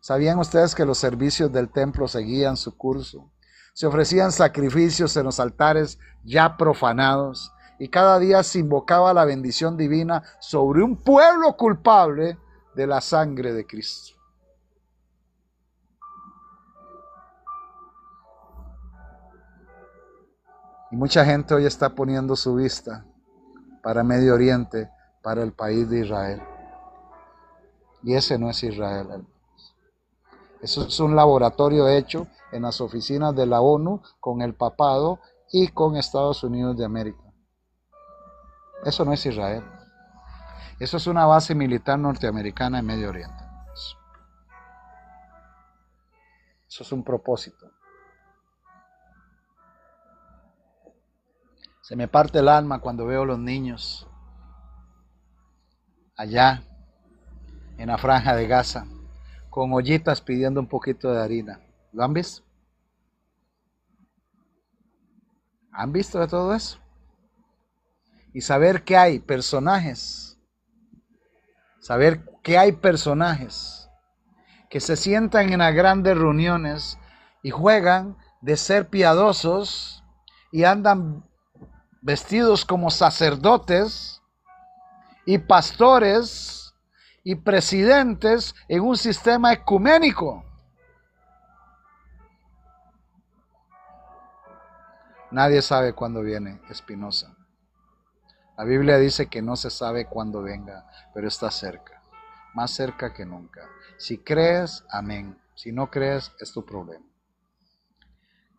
¿Sabían ustedes que los servicios del templo seguían su curso? Se ofrecían sacrificios en los altares ya profanados y cada día se invocaba la bendición divina sobre un pueblo culpable de la sangre de Cristo. Y mucha gente hoy está poniendo su vista para Medio Oriente, para el país de Israel. Y ese no es Israel, hermanos. Eso es un laboratorio hecho en las oficinas de la ONU con el papado y con Estados Unidos de América. Eso no es Israel. Eso es una base militar norteamericana en Medio Oriente. Eso es un propósito. Se me parte el alma cuando veo a los niños allá en la franja de Gaza con ollitas pidiendo un poquito de harina. ¿Lo han visto? ¿Han visto de todo eso? Y saber que hay personajes, que se sientan en las grandes reuniones y juegan de ser piadosos y andan vestidos como sacerdotes y pastores y presidentes en un sistema ecuménico. Nadie sabe cuándo viene Espinosa. La Biblia dice que no se sabe cuándo venga, pero está cerca, más cerca que nunca. Si crees, amén. Si no crees, es tu problema.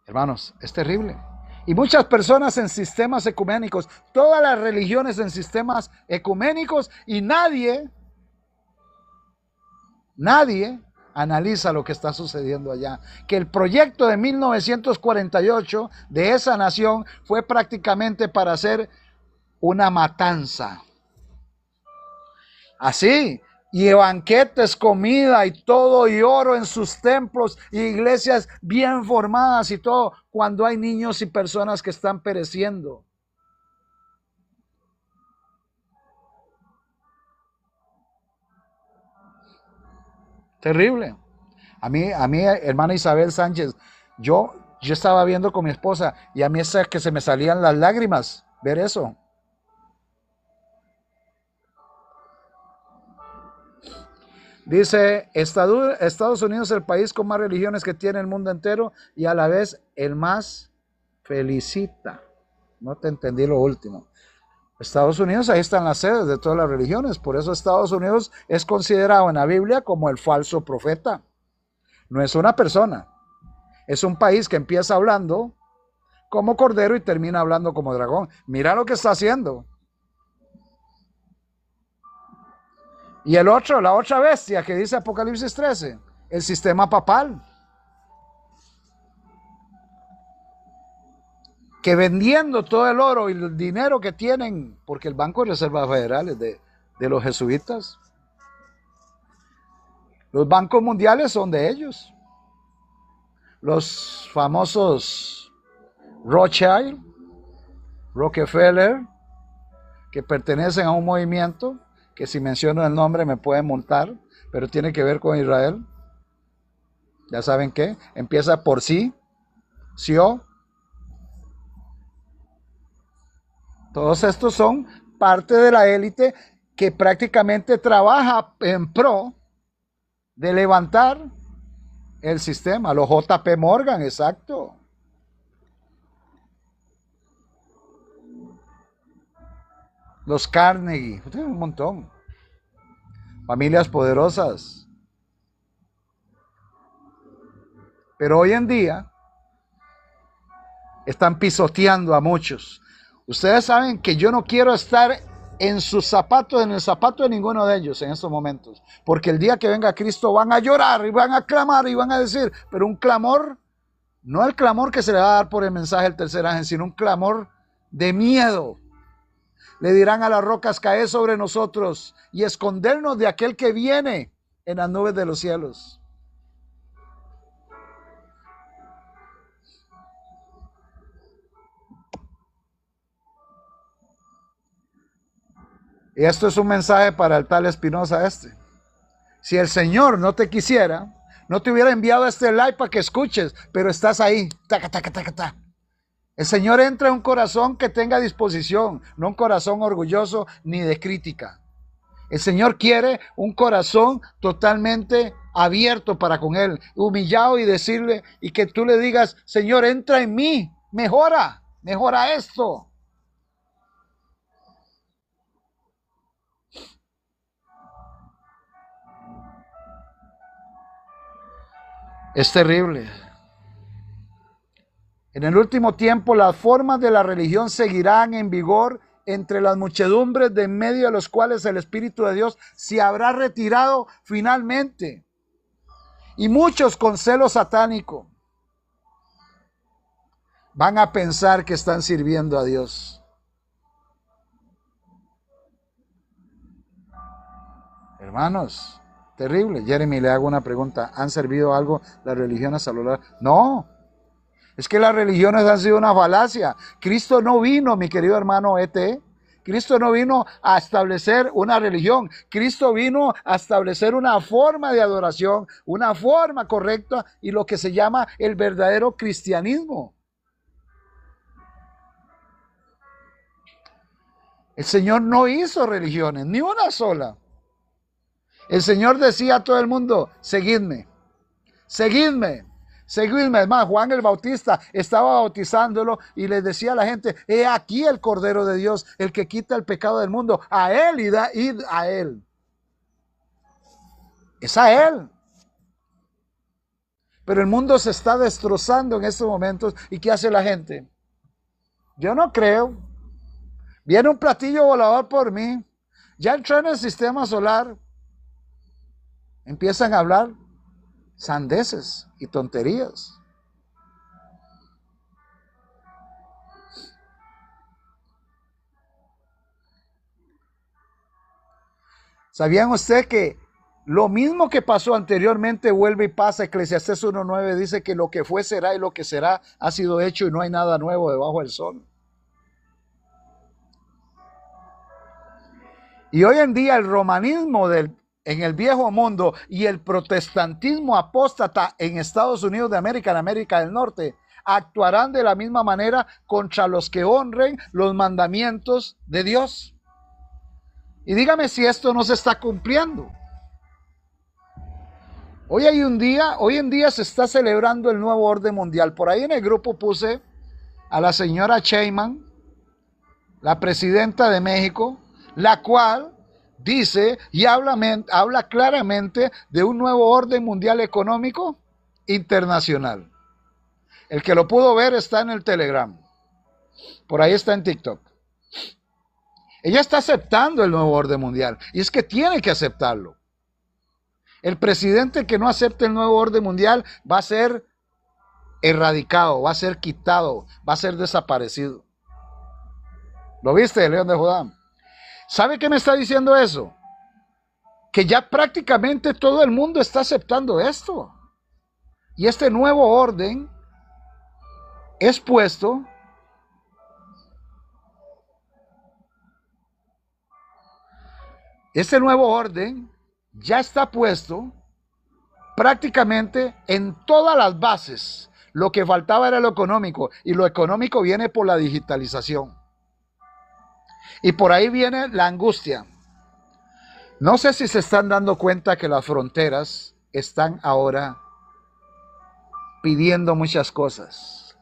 Hermanos, es terrible. Y muchas personas en sistemas ecuménicos, todas las religiones en sistemas ecuménicos, y nadie Nadie analiza lo que está sucediendo allá. Que el proyecto de 1948 de esa nación fue prácticamente para hacer una matanza. Así, y banquetes, comida y todo, y oro en sus templos, y iglesias bien formadas y todo, cuando hay niños y personas que están pereciendo. Terrible. A mí, hermana Isabel Sánchez, yo estaba viendo con mi esposa y a mí es que se me salían las lágrimas ver eso. Dice, Estados Unidos es el país con más religiones que tiene el mundo entero y a la vez el más felicita. No te entendí lo último. Estados Unidos, ahí están las sedes de todas las religiones. Por eso Estados Unidos es considerado en la Biblia como el falso profeta. No es una persona. Es un país que empieza hablando como cordero y termina hablando como dragón. Mira lo que está haciendo. Y el otro, la otra bestia que dice Apocalipsis 13, el sistema papal. Que vendiendo todo el oro y el dinero que tienen, porque el Banco de Reserva Federal es de los jesuitas, los bancos mundiales son de ellos. Los famosos Rothschild, Rockefeller, que pertenecen a un movimiento que si menciono el nombre me pueden multar, pero tiene que ver con Israel. Ya saben qué, empieza por Sio. Todos estos son parte de la élite que prácticamente trabaja en pro de levantar el sistema. Los JP Morgan, exacto. Los Carnegie, un montón. Familias poderosas. Pero hoy en día están pisoteando a muchos. Ustedes saben que yo no quiero estar en sus zapatos, en el zapato de ninguno de ellos en estos momentos. Porque el día que venga Cristo van a llorar y van a clamar y van a decir, pero un clamor, no el clamor que se le va a dar por el mensaje del tercer ángel, sino un clamor de miedo. Le dirán a las rocas, caed sobre nosotros y escondernos de aquel que viene en las nubes de los cielos. Y esto es un mensaje para el tal Espinosa este. Si el Señor no te quisiera, no te hubiera enviado este live para que escuches, pero estás ahí. Taca, taca, taca, taca. El Señor entra en un corazón que tenga disposición, no un corazón orgulloso ni de crítica. El Señor quiere un corazón totalmente abierto para con Él, humillado y decirle, y que tú le digas, Señor, entra en mí, mejora esto. Es terrible. En el último tiempo las formas de la religión seguirán en vigor entre las muchedumbres de en medio de los cuales el Espíritu de Dios se habrá retirado finalmente. Y muchos con celo satánico van a pensar que están sirviendo a Dios. Hermanos, terrible. Jeremy, le hago una pregunta. ¿Han servido algo las religiones a lo largo? No. Es que las religiones han sido una falacia. Cristo no vino, mi querido hermano ET. Cristo no vino a establecer una religión. Cristo vino a establecer una forma de adoración, una forma correcta y lo que se llama el verdadero cristianismo. El Señor no hizo religiones, ni una sola. El Señor decía a todo el mundo, seguidme, seguidme. Seguidme. Es más, Juan el Bautista estaba bautizándolo y les decía a la gente, he aquí el Cordero de Dios, el que quita el pecado del mundo, a Él id a Él. Es a Él. Pero el mundo se está destrozando en estos momentos. ¿Y qué hace la gente? Yo no creo. Viene un platillo volador por mí. Ya entré en el sistema solar. Empiezan a hablar sandeces y tonterías. ¿Sabían usted que lo mismo que pasó anteriormente vuelve y pasa? Eclesiastés 1:9 dice que lo que fue será y lo que será ha sido hecho y no hay nada nuevo debajo del sol. Y hoy en día el romanismo en el viejo mundo y el protestantismo apóstata en Estados Unidos de América, en América del Norte, actuarán de la misma manera contra los que honren los mandamientos de Dios. Y dígame si esto no se está cumpliendo. Hoy en día se está celebrando el nuevo orden mundial. Por ahí en el grupo puse a la señora Sheinbaum, la presidenta de México, la cual dice y habla claramente de un nuevo orden mundial económico internacional. El que lo pudo ver está en el Telegram. Por ahí está en TikTok. Ella está aceptando el nuevo orden mundial y es que tiene que aceptarlo. El presidente que no acepte el nuevo orden mundial va a ser erradicado, va a ser quitado, va a ser desaparecido. ¿Lo viste, León de Judá? ¿Sabe qué me está diciendo eso? Que ya prácticamente todo el mundo está aceptando esto. Y este nuevo orden es puesto este nuevo orden ya está puesto prácticamente en todas las bases. Lo que faltaba era lo económico, y lo económico viene por la digitalización. Y por ahí viene la angustia. No sé si se están dando cuenta que las fronteras están ahora pidiendo muchas cosas.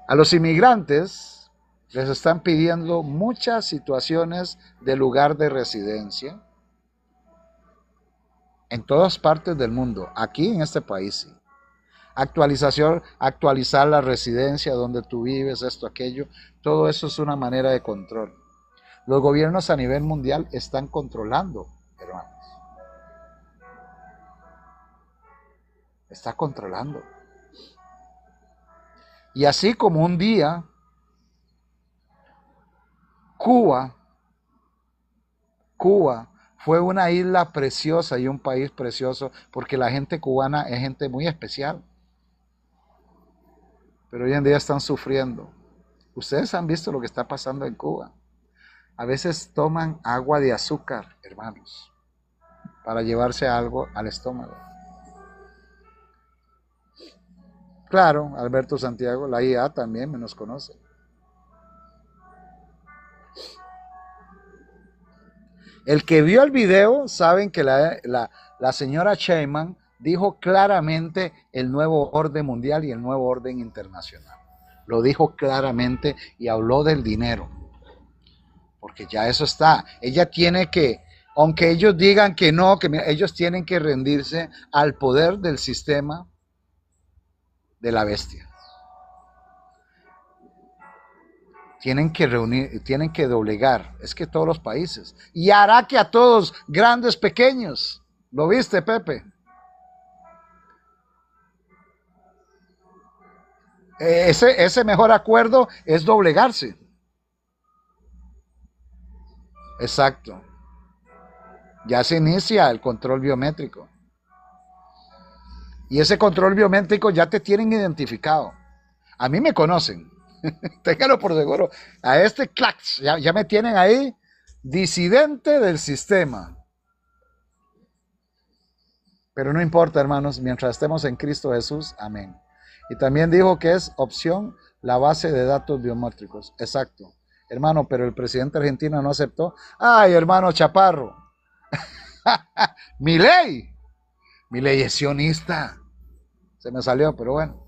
A los inmigrantes les están pidiendo muchas situaciones de lugar de residencia en todas partes del mundo. Aquí en este país sí. Actualizar la residencia donde tú vives, esto, aquello. Todo eso es una manera de control. Los gobiernos a nivel mundial están controlando, hermanos. Está controlando. Y así como un día Cuba fue una isla preciosa y un país precioso porque la gente cubana es gente muy especial. Pero hoy en día están sufriendo. Ustedes han visto lo que está pasando en Cuba. A veces toman agua de azúcar, hermanos, para llevarse algo al estómago. Claro, Alberto Santiago, la IA también me nos conoce. El que vio el video, saben que la señora Sheinbaum dijo claramente el nuevo orden mundial y el nuevo orden internacional. Lo dijo claramente y habló del dinero. Porque ya eso está. Ella tiene que, aunque ellos digan que no, que ellos tienen que rendirse al poder del sistema de la bestia. Tienen que doblegar, es que todos los países, y hará que a todos, grandes, pequeños. ¿Lo viste, Pepe? Ese mejor acuerdo es doblegarse. Exacto. Ya se inicia el control biométrico. Y ese control biométrico ya te tienen identificado. A mí me conocen. Téngalo por seguro. A este clax, ya me tienen ahí, disidente del sistema. Pero no importa, hermanos, mientras estemos en Cristo Jesús, amén. Y también dijo que es opción la base de datos biométricos. Exacto. Hermano, pero el presidente argentino no aceptó. Ay, hermano Chaparro. Milei es sionista. Se me salió, pero bueno.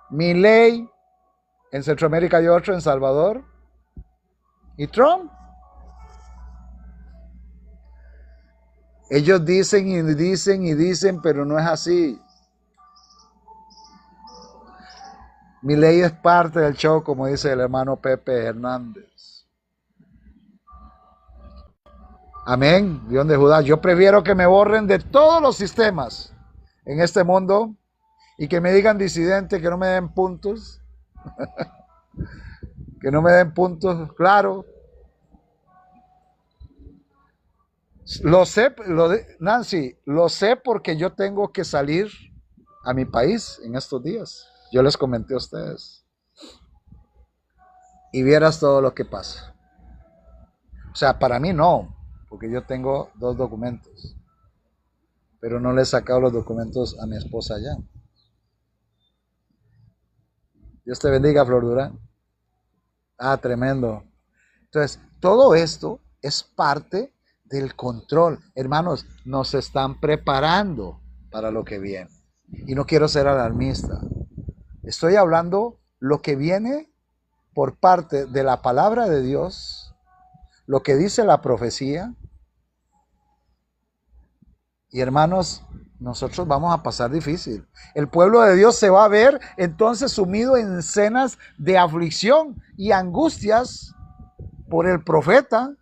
Milei, en Centroamérica hay otro, en Salvador. ¿Y Trump? Ellos dicen y dicen y dicen, pero no es así. Milei es parte del show, como dice el hermano Pepe Hernández. Amén, León de Judá. Yo prefiero que me borren de todos los sistemas en este mundo y que me digan disidente, que no me den puntos, que no me den puntos, claro. Lo sé, Nancy, lo sé porque yo tengo que salir a mi país en estos días. Yo les comenté a ustedes. Y vieras todo lo que pasa. O sea, para mí no, porque yo tengo 2 documentos. Pero no le he sacado los documentos a mi esposa allá. Dios te bendiga, Flor Durán. Ah, tremendo. Entonces, todo esto es parte del control. Hermanos, nos están preparando para lo que viene. Y no quiero ser alarmista. Estoy hablando lo que viene por parte de la palabra de Dios, lo que dice la profecía. Y hermanos, nosotros vamos a pasar difícil. El pueblo de Dios se va a ver entonces sumido en escenas de aflicción y angustias por el profeta.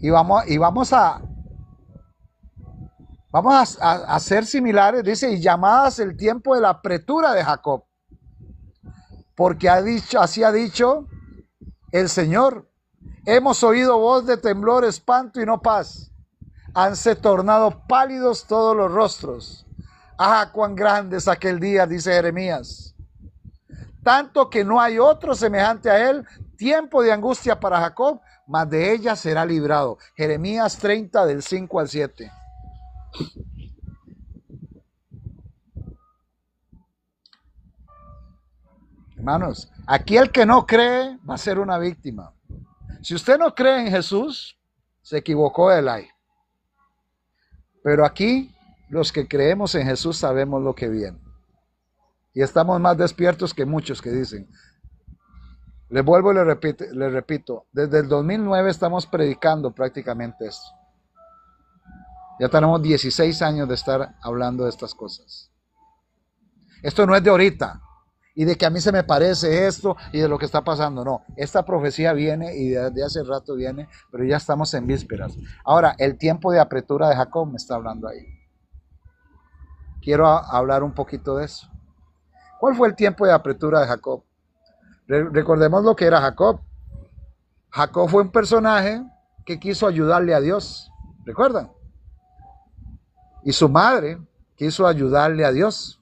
Y vamos a ser similares, dice, y llamadas el tiempo de la apretura de Jacob. Porque así ha dicho el Señor. Hemos oído voz de temblor, espanto y no paz. Hanse tornado pálidos todos los rostros. Ah, cuán grande es aquel día, dice Jeremías. Tanto que no hay otro semejante a él, tiempo de angustia para Jacob, mas de ella será librado. Jeremías 30 del 5 al 7. Hermanos, aquí el que no cree va a ser una víctima. Si usted no cree en Jesús, se equivocó de ley. Pero aquí, los que creemos en Jesús sabemos lo que viene. Y estamos más despiertos que muchos que dicen. Les vuelvo y les repito, desde el 2009 estamos predicando prácticamente esto. Ya tenemos 16 años de estar hablando de estas cosas. Esto no es de ahorita. Y de que a mí se me parece esto y de lo que está pasando. No, esta profecía viene y desde hace rato viene, pero ya estamos en vísperas. Ahora, el tiempo de apretura de Jacob me está hablando ahí. Quiero hablar un poquito de eso. ¿Cuál fue el tiempo de apretura de Jacob? Recordemos lo que era Jacob. Jacob fue un personaje que quiso ayudarle a Dios. ¿Recuerdan? Y su madre quiso ayudarle a Dios.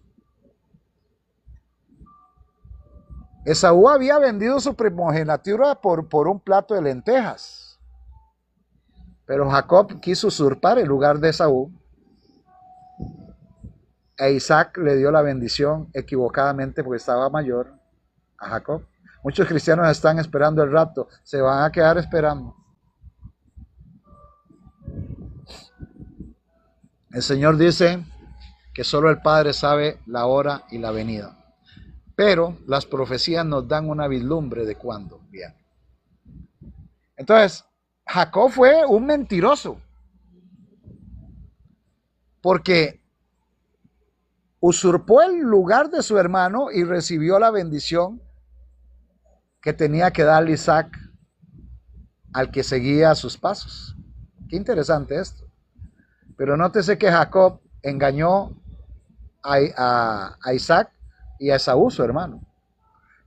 Esaú había vendido su primogenitura por un plato de lentejas. Pero Jacob quiso usurpar el lugar de Esaú. E Isaac le dio la bendición equivocadamente porque estaba mayor a Jacob. Muchos cristianos están esperando el rato. Se van a quedar esperando. El Señor dice que solo el Padre sabe la hora y la venida. Pero las profecías nos dan una vislumbre de cuándo viene. Entonces, Jacob fue un mentiroso. Porque usurpó el lugar de su hermano y recibió la bendición que tenía que darle Isaac al que seguía sus pasos. Qué interesante esto. Pero nótese que Jacob engañó a Isaac y a Esaú, su hermano.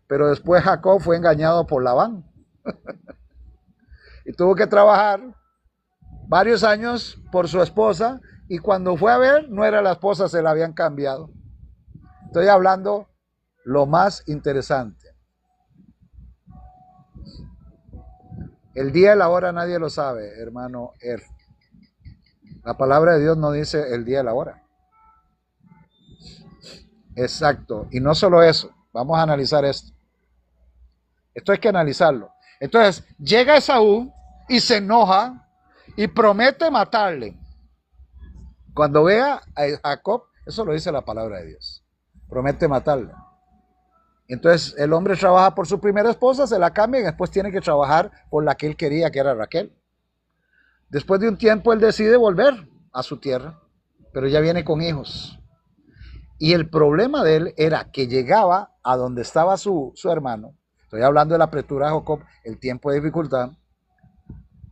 Pero después Jacob fue engañado por Labán. Y tuvo que trabajar varios años por su esposa. Y cuando fue a ver, no era la esposa, se la habían cambiado. Estoy hablando lo más interesante. El día y la hora nadie lo sabe, hermano Er. La palabra de Dios no dice el día y la hora. Exacto. Y no solo eso. Vamos a analizar esto. Esto hay que analizarlo. Entonces, llega Esaú y se enoja y promete matarle. Cuando vea a Jacob, eso lo dice la palabra de Dios. Promete matarle. Entonces, el hombre trabaja por su primera esposa, se la cambia y después tiene que trabajar por la que él quería, que era Raquel. Después de un tiempo, él decide volver a su tierra, pero ya viene con hijos. Y el problema de él era que llegaba a donde estaba su hermano. Estoy hablando de la apretura de Jacob, el tiempo de dificultad.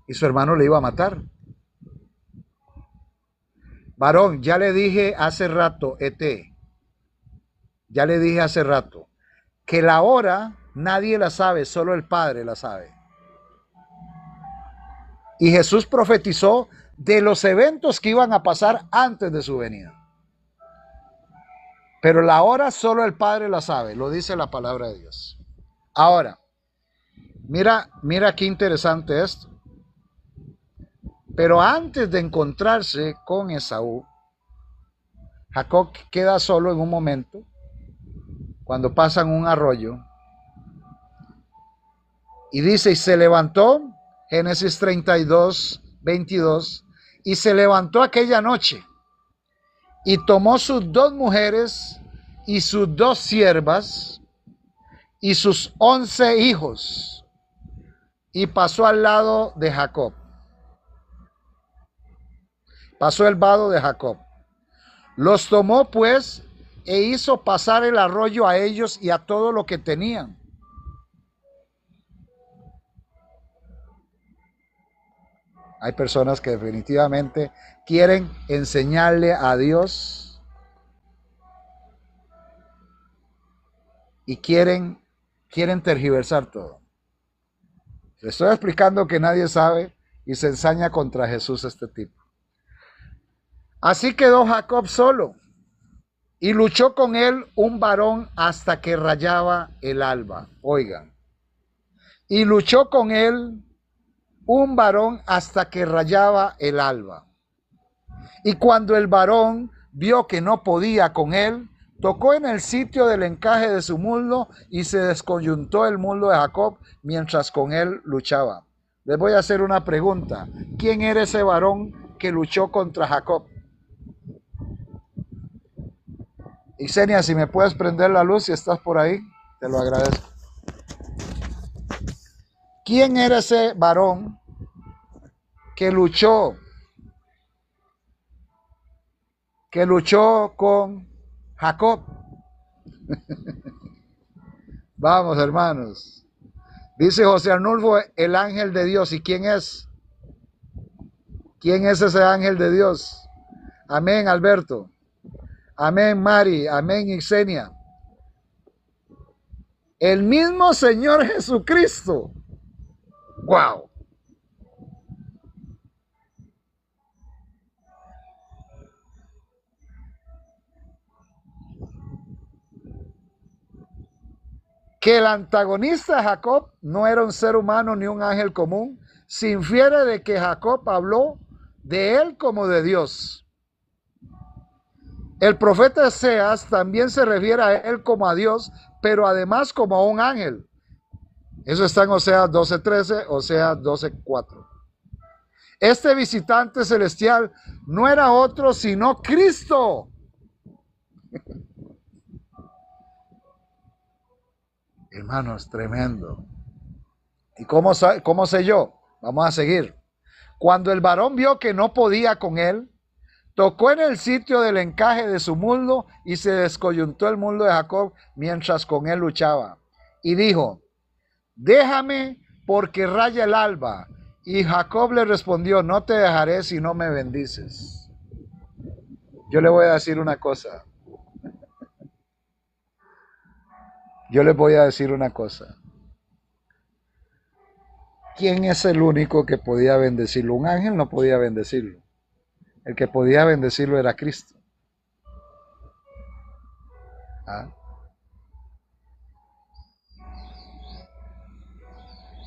y su hermano le iba a matar. Varón, ya le dije hace rato, ya le dije hace rato, que la hora nadie la sabe, solo el Padre la sabe. Y Jesús profetizó de los eventos que iban a pasar antes de su venida. Pero la hora solo el Padre la sabe, lo dice la palabra de Dios. Ahora, mira qué interesante esto. Pero antes de encontrarse con Esaú, Jacob queda solo en un momento, cuando pasan un arroyo, y dice, y se levantó, Génesis 32, 22, y se levantó aquella noche, y tomó sus 2 mujeres, y sus 2 siervas, y sus 11 hijos, y pasó al lado de Jacob. Pasó el vado de Jacob. Los tomó pues, e hizo pasar el arroyo a ellos y a todo lo que tenían. Hay personas que definitivamente quieren enseñarle a Dios y quieren tergiversar todo. Le estoy explicando que nadie sabe y se ensaña contra Jesús este tipo. Así quedó Jacob solo y luchó con él un varón hasta que rayaba el alba. Oigan, y luchó con él un varón hasta que rayaba el alba. Y cuando el varón vio que no podía con él, tocó en el sitio del encaje de su muslo y se descoyuntó el muslo de Jacob mientras con él luchaba. Les voy a hacer una pregunta. ¿Quién era ese varón que luchó contra Jacob? Isenia, si me puedes prender la luz si estás por ahí, te lo agradezco. ¿Quién era ese varón que luchó con Jacob? Vamos, hermanos. Dice José Arnulfo, el ángel de Dios. ¿Y quién es? ¿Quién es ese ángel de Dios? Amén, Alberto. Amén, Mari. Amén, Ixenia. El mismo Señor Jesucristo. ¡Wow! Que el antagonista de Jacob no era un ser humano ni un ángel común, se infiere de que Jacob habló de él como de Dios. El profeta Oseas también se refiere a él como a Dios, pero además como a un ángel. Eso está en Oseas 12:13, Oseas 12:4. Este visitante celestial no era otro sino Cristo. Hermanos, tremendo. ¿Y cómo sé yo? Vamos a seguir. Cuando el varón vio que no podía con él, tocó en el sitio del encaje de su muslo y se descoyuntó el muslo de Jacob mientras con él luchaba. Y dijo, déjame porque raya el alba. Y Jacob le respondió, no te dejaré si no me bendices. Yo le voy a decir una cosa. ¿Quién es el único que podía bendecirlo? Un ángel no podía bendecirlo. El que podía bendecirlo era Cristo. ¿Ah?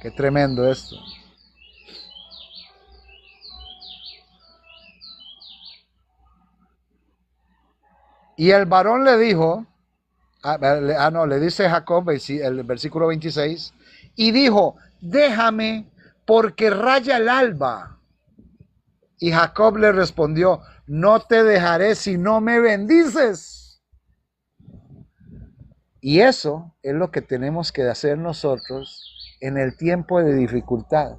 Qué tremendo esto. Y el varón le dijo, le dice Jacob, el versículo 26, y dijo, déjame porque raya el alba. Y Jacob le respondió, no te dejaré si no me bendices. Y eso es lo que tenemos que hacer nosotros en el tiempo de dificultad.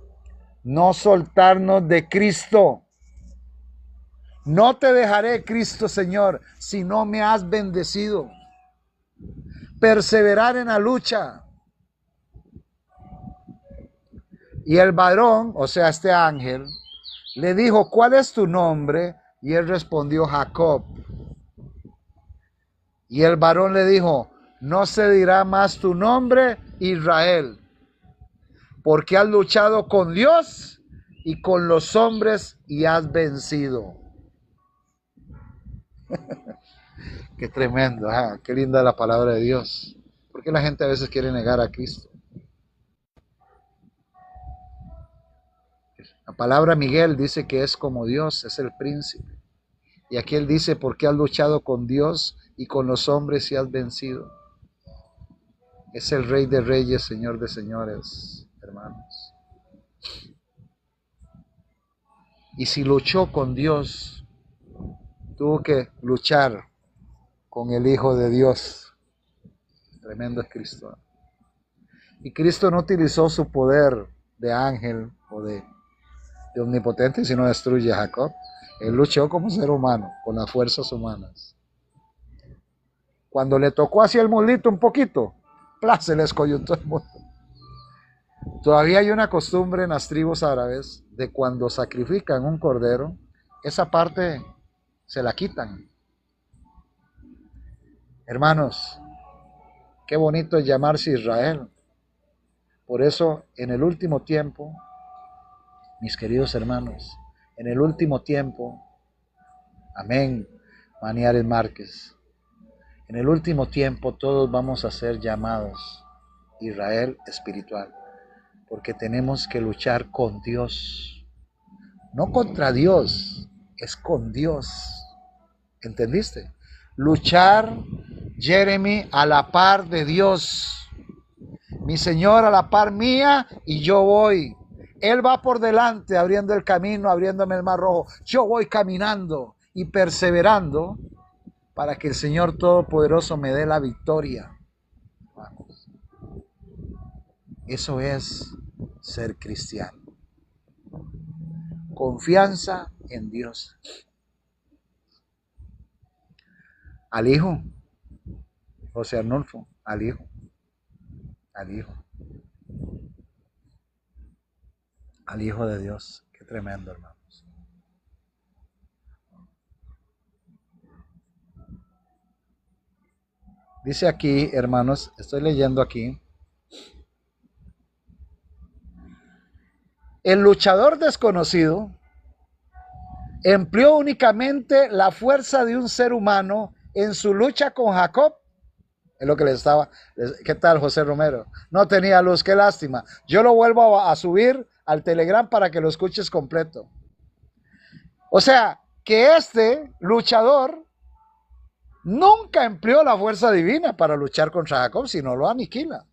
No soltarnos de Cristo. No te dejaré, Cristo Señor, si no me has bendecido. Perseverar en la lucha. Y el varón, o sea, este ángel, le dijo, ¿cuál es tu nombre? Y él respondió, Jacob. Y el varón le dijo, no se dirá más tu nombre, Israel, porque has luchado con Dios y con los hombres y has vencido. Qué tremendo, qué linda la palabra de Dios. ¿Por qué la gente a veces quiere negar a Cristo? La palabra Miguel dice que es como Dios, es el príncipe. Y aquí él dice, porque has luchado con Dios y con los hombres y has vencido. Es el Rey de Reyes, Señor de Señores, hermanos. Y si luchó con Dios, tuvo que luchar con el Hijo de Dios. Tremendo es Cristo. Y Cristo no utilizó su poder de ángel o de omnipotente, sino destruye a Jacob. Él luchó como ser humano, con las fuerzas humanas. Cuando le tocó hacia el muslito un poquito, se le escoyuntó el mundo. Todavía hay una costumbre en las tribus árabes de cuando sacrifican un cordero, esa parte se la quitan. Hermanos, qué bonito es llamarse Israel. Por eso, en el último tiempo, mis queridos hermanos, en el último tiempo, amén, Maniares Márquez, en el último tiempo todos vamos a ser llamados Israel espiritual, porque tenemos que luchar con Dios, no contra Dios, es con Dios, ¿entendiste? Luchar, Jeremy, a la par de Dios, mi Señor a la par mía y yo voy. Él va por delante abriendo el camino, abriéndome el mar rojo. Yo voy caminando y perseverando para que el Señor Todopoderoso me dé la victoria. Vamos. Eso es ser cristiano. Confianza en Dios. Al Hijo, José Arnulfo, al Hijo, al Hijo. Al Hijo de Dios. Qué tremendo, hermanos. Dice aquí, hermanos, estoy leyendo aquí. El luchador desconocido empleó únicamente la fuerza de un ser humano en su lucha con Jacob. Es lo que le estaba. ¿Qué tal, José Romero? No tenía luz, qué lástima. Yo lo vuelvo a subir al Telegram para que lo escuches completo. O sea, que este luchador nunca empleó la fuerza divina para luchar contra Jacob, sino lo aniquila.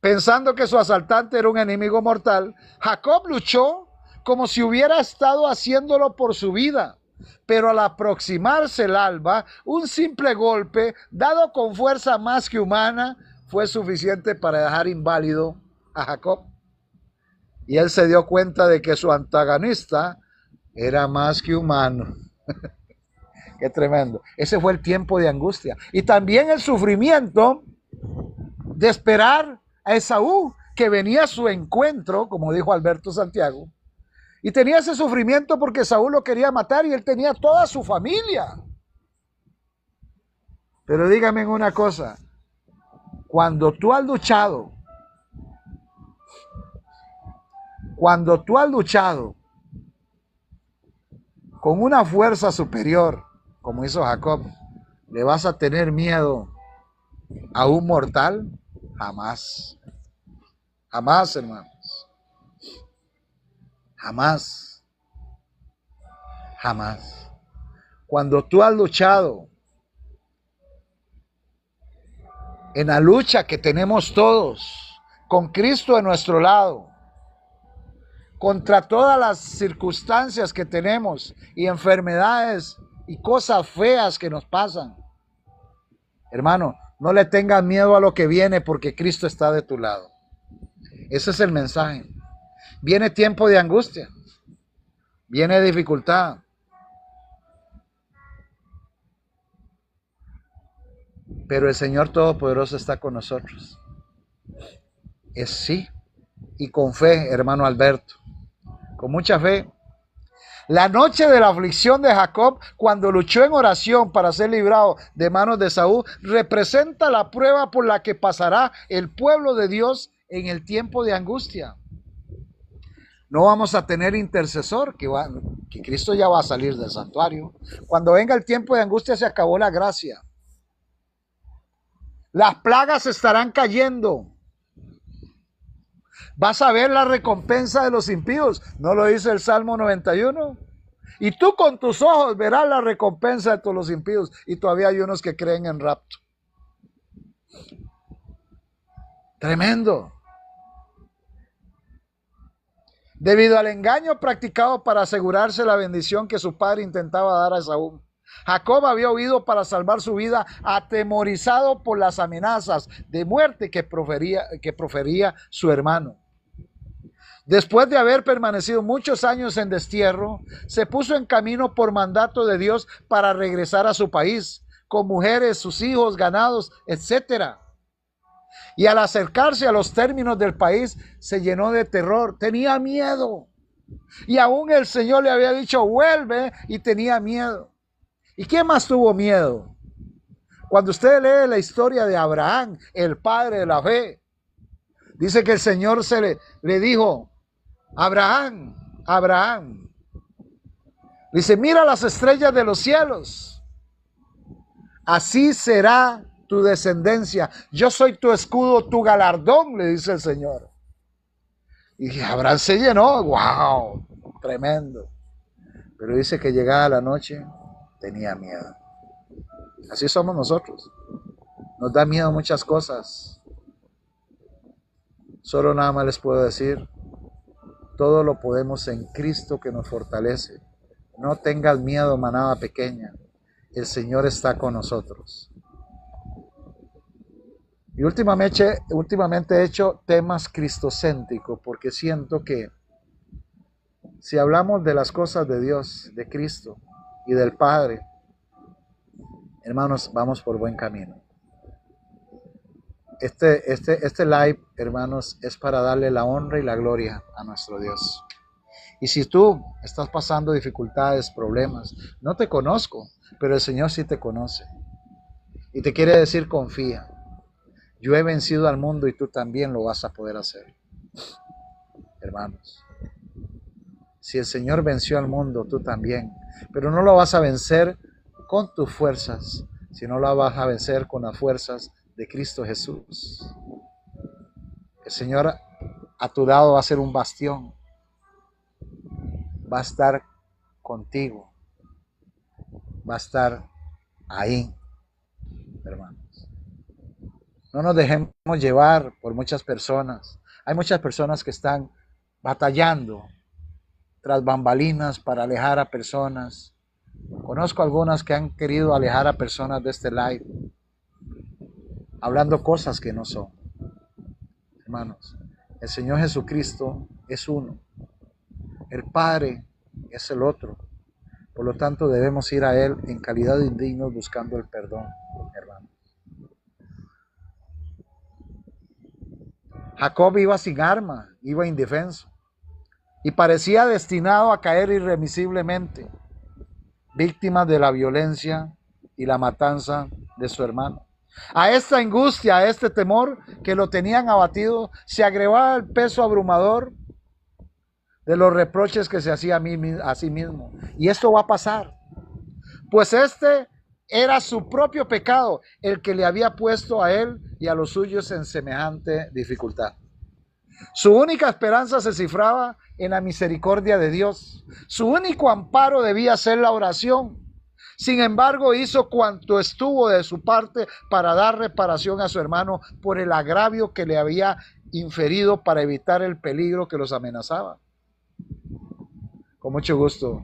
Pensando que su asaltante era un enemigo mortal, Jacob luchó como si hubiera estado haciéndolo por su vida. Pero al aproximarse el alba, un simple golpe, dado con fuerza más que humana, fue suficiente para dejar inválido a Jacob. Y él se dio cuenta de que su antagonista era más que humano. Qué tremendo. Ese fue el tiempo de angustia. Y también el sufrimiento de esperar a Esaú, que venía a su encuentro, como dijo Alberto Santiago, y tenía ese sufrimiento porque Saúl lo quería matar y él tenía toda su familia. Pero dígame una cosa, cuando tú has luchado con una fuerza superior, como hizo Jacob, ¿le vas a tener miedo a un mortal? Jamás. Jamás, hermanos. Jamás. Jamás. Cuando tú has luchado en la lucha que tenemos todos, con Cristo a nuestro lado, contra todas las circunstancias que tenemos y enfermedades y cosas feas que nos pasan, hermano, no le tengas miedo a lo que viene porque Cristo está de tu lado. Ese es el mensaje. Viene tiempo de angustia, viene dificultad, pero el Señor Todopoderoso está con nosotros. Es sí, y con fe, hermano Alberto, con mucha fe. La noche de la aflicción de Jacob, cuando luchó en oración para ser librado de manos de Saúl, representa la prueba por la que pasará el pueblo de Dios en el tiempo de angustia. No vamos a tener intercesor, que Cristo ya va a salir del santuario. Cuando venga el tiempo de angustia se acabó la gracia. Las plagas estarán cayendo. Vas a ver la recompensa de los impíos. ¿No lo dice el Salmo 91? Y tú con tus ojos verás la recompensa de todos los impíos. Y todavía hay unos que creen en rapto. Tremendo. Debido al engaño practicado para asegurarse la bendición que su padre intentaba dar a Esaú, Jacob había huido para salvar su vida, atemorizado por las amenazas de muerte que profería su hermano. Después de haber permanecido muchos años en destierro, se puso en camino por mandato de Dios para regresar a su país, con mujeres, sus hijos, ganados, etc. Y al acercarse a los términos del país, se llenó de terror, tenía miedo. Y aún el Señor le había dicho, vuelve, y tenía miedo. ¿Y quién más tuvo miedo? Cuando usted lee la historia de Abraham, el padre de la fe, dice que el Señor le dijo, Abraham, Abraham, dice, mira las estrellas de los cielos, así será tu descendencia, yo soy tu escudo, tu galardón, le dice el Señor. Y Abraham se llenó, wow, tremendo. Pero dice que llegada la noche, tenía miedo. Así somos nosotros. Nos da miedo muchas cosas. Solo nada más les puedo decir, todo lo podemos en Cristo que nos fortalece. No tengas miedo, manada pequeña. El Señor está con nosotros. Y últimamente he hecho temas cristocéntricos porque siento que si hablamos de las cosas de Dios, de Cristo y del Padre, hermanos, vamos por buen camino. Este live, hermanos, es para darle la honra y la gloria a nuestro Dios. Y si tú estás pasando dificultades, problemas, no te conozco, pero el Señor sí te conoce. Y te quiere decir, confía. Yo he vencido al mundo y tú también lo vas a poder hacer. Hermanos, si el Señor venció al mundo, tú también. Pero no lo vas a vencer con tus fuerzas, sino lo vas a vencer con las fuerzas de Cristo Jesús. El Señor a tu lado va a ser un bastión. Va a estar contigo. Va a estar ahí, hermanos. No nos dejemos llevar por muchas personas. Hay muchas personas que están batallando tras bambalinas para alejar a personas. Conozco algunas que han querido alejar a personas de este live, hablando cosas que no son. Hermanos, el Señor Jesucristo es uno. El Padre es el otro. Por lo tanto, debemos ir a Él en calidad de indignos buscando el perdón, hermanos. Jacob iba sin arma, iba indefenso y parecía destinado a caer irremisiblemente, víctima de la violencia y la matanza de su hermano. A esta angustia, a este temor que lo tenían abatido, se agregaba el peso abrumador de los reproches que se hacía a sí mismo. Y esto va a pasar, pues este era su propio pecado el que le había puesto a él y a los suyos en semejante dificultad. Su única esperanza se cifraba en la misericordia de Dios. Su único amparo debía ser la oración. Sin embargo, hizo cuanto estuvo de su parte para dar reparación a su hermano por el agravio que le había inferido para evitar el peligro que los amenazaba. Con mucho gusto.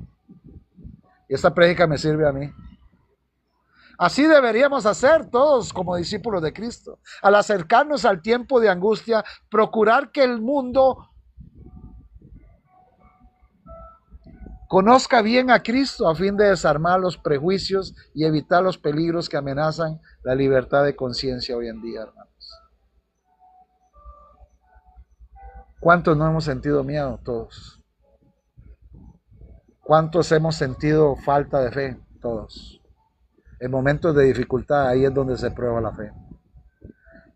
Y esta prédica me sirve a mí. Así deberíamos hacer todos como discípulos de Cristo. Al acercarnos al tiempo de angustia, procurar que el mundo conozca bien a Cristo a fin de desarmar los prejuicios y evitar los peligros que amenazan la libertad de conciencia hoy en día, hermanos. ¿Cuántos no hemos sentido miedo? Todos. ¿Cuántos hemos sentido falta de fe? Todos. En momentos de dificultad, ahí es donde se prueba la fe.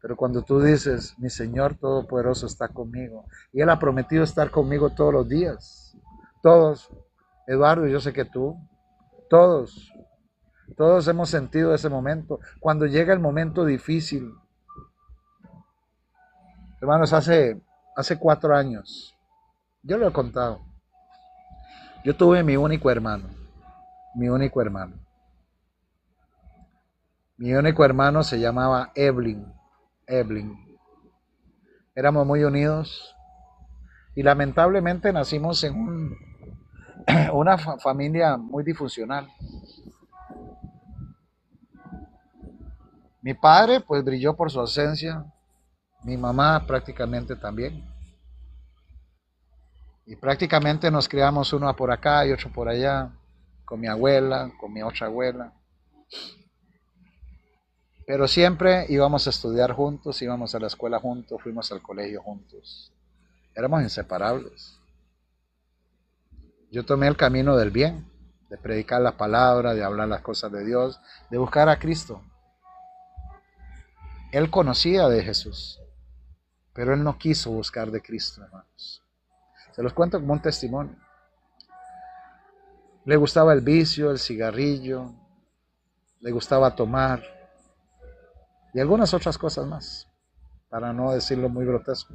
Pero cuando tú dices, mi Señor Todopoderoso está conmigo, y Él ha prometido estar conmigo todos los días, todos, Eduardo, yo sé que tú, todos, todos hemos sentido ese momento. Cuando llega el momento difícil, hermanos, hace 4 años, yo lo he contado, yo tuve mi único hermano, mi único hermano. Mi único hermano se llamaba Evelyn. Evelyn. Éramos muy unidos y lamentablemente nacimos en una familia muy disfuncional. Mi padre pues brilló por su ausencia, mi mamá prácticamente también. Y prácticamente nos criamos uno por acá y otro por allá, con mi abuela, con mi otra abuela. Pero siempre íbamos a estudiar juntos, íbamos a la escuela juntos, fuimos al colegio juntos. Éramos inseparables. Yo tomé el camino del bien, de predicar la palabra, de hablar las cosas de Dios, de buscar a Cristo. Él conocía de Jesús, pero él no quiso buscar de Cristo, hermanos. Se los cuento como un testimonio. Le gustaba el vicio, el cigarrillo, le gustaba tomar y algunas otras cosas más, para no decirlo muy grotesco.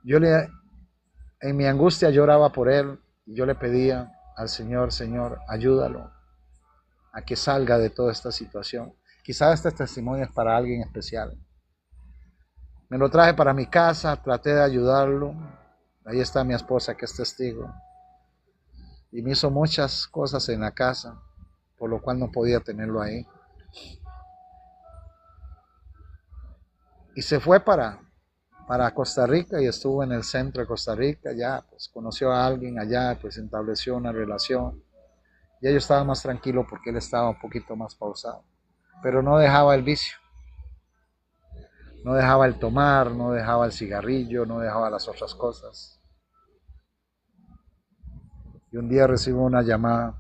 En mi angustia lloraba por él y yo le pedía al Señor, Señor, ayúdalo a que salga de toda esta situación. Quizás este testimonio es para alguien especial. Me lo traje para mi casa, traté de ayudarlo. Ahí está mi esposa que es testigo. Y me hizo muchas cosas en la casa, por lo cual no podía tenerlo ahí. Y se fue para Costa Rica y estuvo en el centro de Costa Rica. Ya pues conoció a alguien allá, pues estableció una relación. Ya yo estaba más tranquilo porque él estaba un poquito más pausado. Pero no dejaba el vicio. No dejaba el tomar, no dejaba el cigarrillo, no dejaba las otras cosas. Y un día recibo una llamada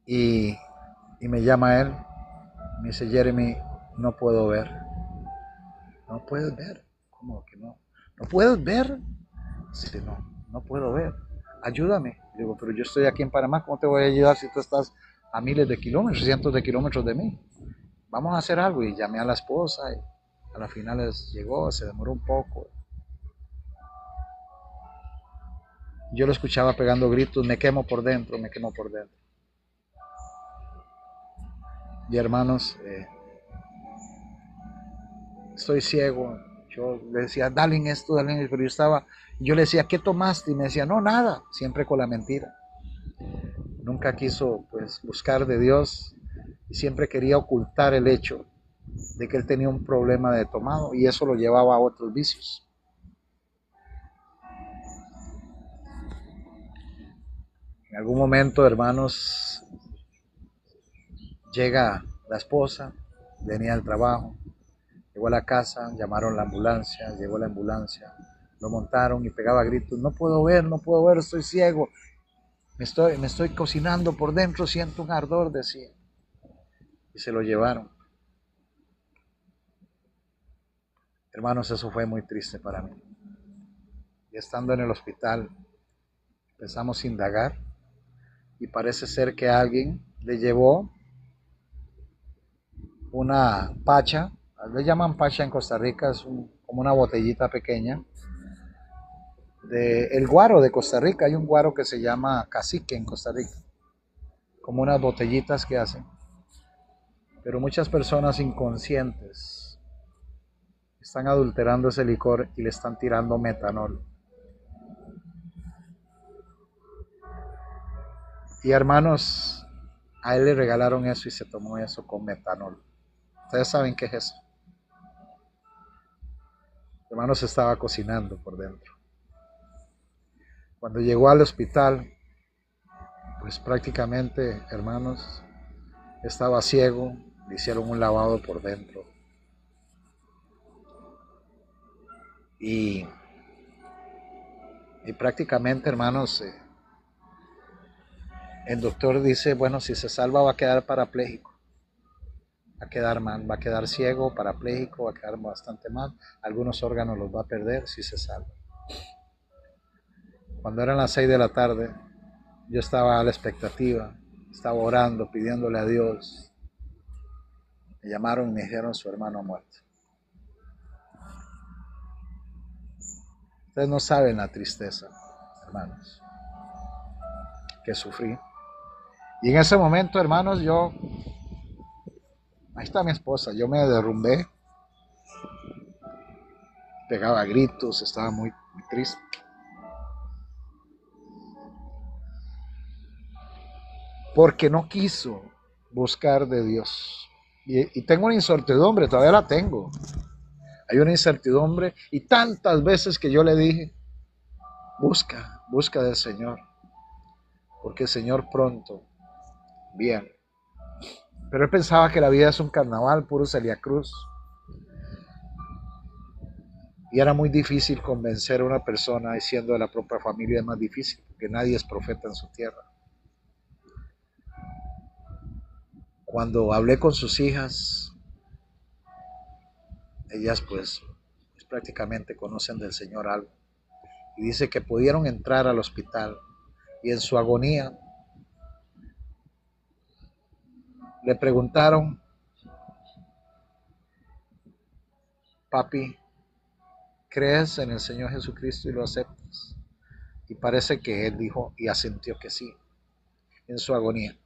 y me llama él. Me dice, Jeremy, no puedo ver. No puedes ver. ¿Cómo que no? ¿No puedes ver? Dice, no puedo ver. Ayúdame. Digo, pero yo estoy aquí en Panamá, ¿cómo te voy a ayudar si tú estás a miles de kilómetros, cientos de kilómetros de mí? Vamos a hacer algo. Y llamé a la esposa y a las finales llegó, se demoró un poco. Yo lo escuchaba pegando gritos, me quemo por dentro, me quemo por dentro. Y hermanos, estoy ciego. Yo le decía, dale en esto, pero yo le decía, ¿qué tomaste? Y me decía, no, nada, siempre con la mentira. Nunca quiso pues buscar de Dios y siempre quería ocultar el hecho de que él tenía un problema de tomado y eso lo llevaba a otros vicios. En algún momento, hermanos, llega la esposa, venía al trabajo, llegó a la casa, llamaron la ambulancia, llegó la ambulancia, lo montaron y pegaba gritos, no puedo ver, estoy ciego, me estoy cocinando por dentro, siento un ardor, decía. Y se lo llevaron. Hermanos, eso fue muy triste para mí. Y estando en el hospital, empezamos a indagar y parece ser que alguien le llevó una pacha, le llaman pacha en Costa Rica, es como una botellita pequeña, el guaro de Costa Rica. Hay un guaro que se llama cacique en Costa Rica, como unas botellitas que hacen. Pero muchas personas inconscientes están adulterando ese licor y le están tirando metanol. Y hermanos, a él le regalaron eso y se tomó eso con metanol. Ustedes saben qué es eso. Hermano, se estaba cocinando por dentro. Cuando llegó al hospital, pues prácticamente, hermanos, estaba ciego, le hicieron un lavado por dentro. Y, y prácticamente, hermanos, el doctor dice, bueno, si se salva va a quedar parapléjico, va a quedar mal, va a quedar ciego, parapléjico, va a quedar bastante mal, algunos órganos los va a perder si se salva. Cuando eran las 6 de la tarde, yo estaba a la expectativa, estaba orando, pidiéndole a Dios. Me llamaron y me dijeron su hermano ha muerto. Ustedes no saben la tristeza, hermanos, que sufrí. Y en ese momento, hermanos, ahí está mi esposa, yo me derrumbé, pegaba gritos, estaba muy, muy triste. Porque no quiso buscar de Dios. Y tengo una incertidumbre, todavía la tengo. Hay una incertidumbre y tantas veces que yo le dije, busca del Señor, porque el Señor pronto viene. Pero él pensaba que la vida es un carnaval, puro Celia Cruz. Y era muy difícil convencer a una persona, y siendo de la propia familia es más difícil, porque nadie es profeta en su tierra. Cuando hablé con sus hijas, ellas pues prácticamente conocen del Señor algo. Y dice que pudieron entrar al hospital y en su agonía le preguntaron, papi, ¿crees en el Señor Jesucristo y lo aceptas? Y parece que él dijo y asintió que sí, en su agonía.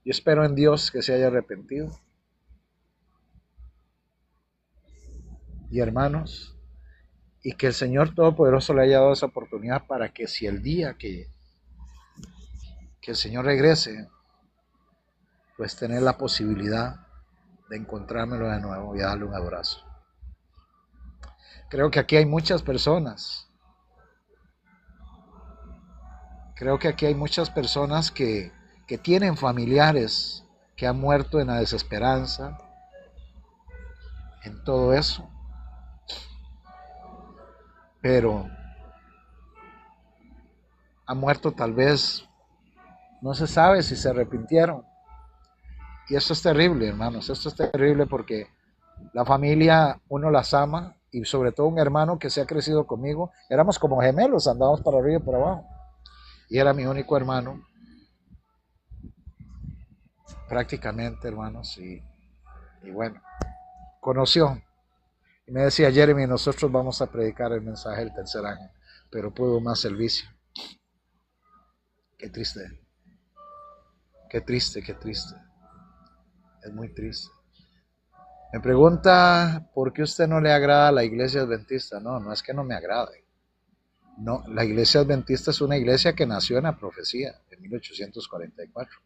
Yo espero en Dios que se haya arrepentido. Y hermanos, y que el Señor Todopoderoso le haya dado esa oportunidad para que si el día que el Señor regrese, pues tener la posibilidad de encontrármelo de nuevo y darle un abrazo. Creo que aquí hay muchas personas. Creo que aquí hay muchas personas que tienen familiares que han muerto en la desesperanza, en todo eso. Pero han muerto tal vez, no se sabe si se arrepintieron. Y esto es terrible, hermanos, esto es terrible porque la familia, uno las ama y sobre todo un hermano que se ha crecido conmigo, éramos como gemelos, andábamos para arriba y para abajo. Y era mi único hermano, prácticamente, hermanos, y bueno, conoció. Y me decía, Jeremy, nosotros vamos a predicar el mensaje del tercer ángel, pero puedo más servicio. Qué triste, qué triste, qué triste. Es muy triste. Me pregunta, ¿por qué usted no le agrada a la iglesia adventista? No, no es que no me agrade. No, la iglesia adventista es una iglesia que nació en la profecía de 1844.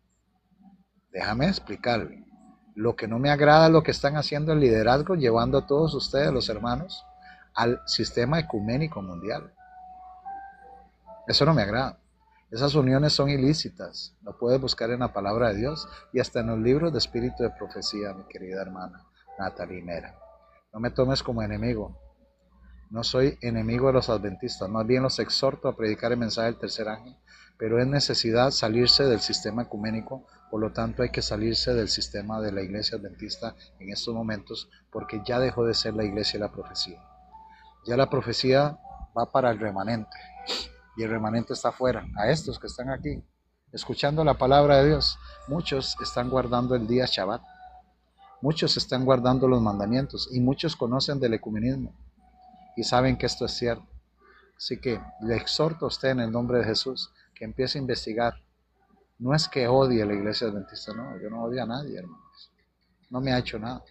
Déjame explicarle. Lo que no me agrada es lo que están haciendo el liderazgo, llevando a todos ustedes, los hermanos, al sistema ecuménico mundial. Eso no me agrada. Esas uniones son ilícitas. Lo puedes buscar en la palabra de Dios y hasta en los libros de espíritu de profecía, mi querida hermana Natalie Mera. No me tomes como enemigo. No soy enemigo de los adventistas, más bien los exhorto a predicar el mensaje del tercer ángel, pero es necesidad salirse del sistema ecuménico, por lo tanto hay que salirse del sistema de la iglesia adventista en estos momentos, porque ya dejó de ser la iglesia de la profecía. Ya la profecía va para el remanente, y el remanente está afuera. A estos que están aquí, escuchando la palabra de Dios, muchos están guardando el día Shabbat, muchos están guardando los mandamientos, y muchos conocen del ecumenismo, y saben que esto es cierto. Así que le exhorto a usted en el nombre de Jesús que empiece a investigar. No es que odie a la iglesia adventista, no, yo no odio a nadie, hermanos. No me ha hecho nada.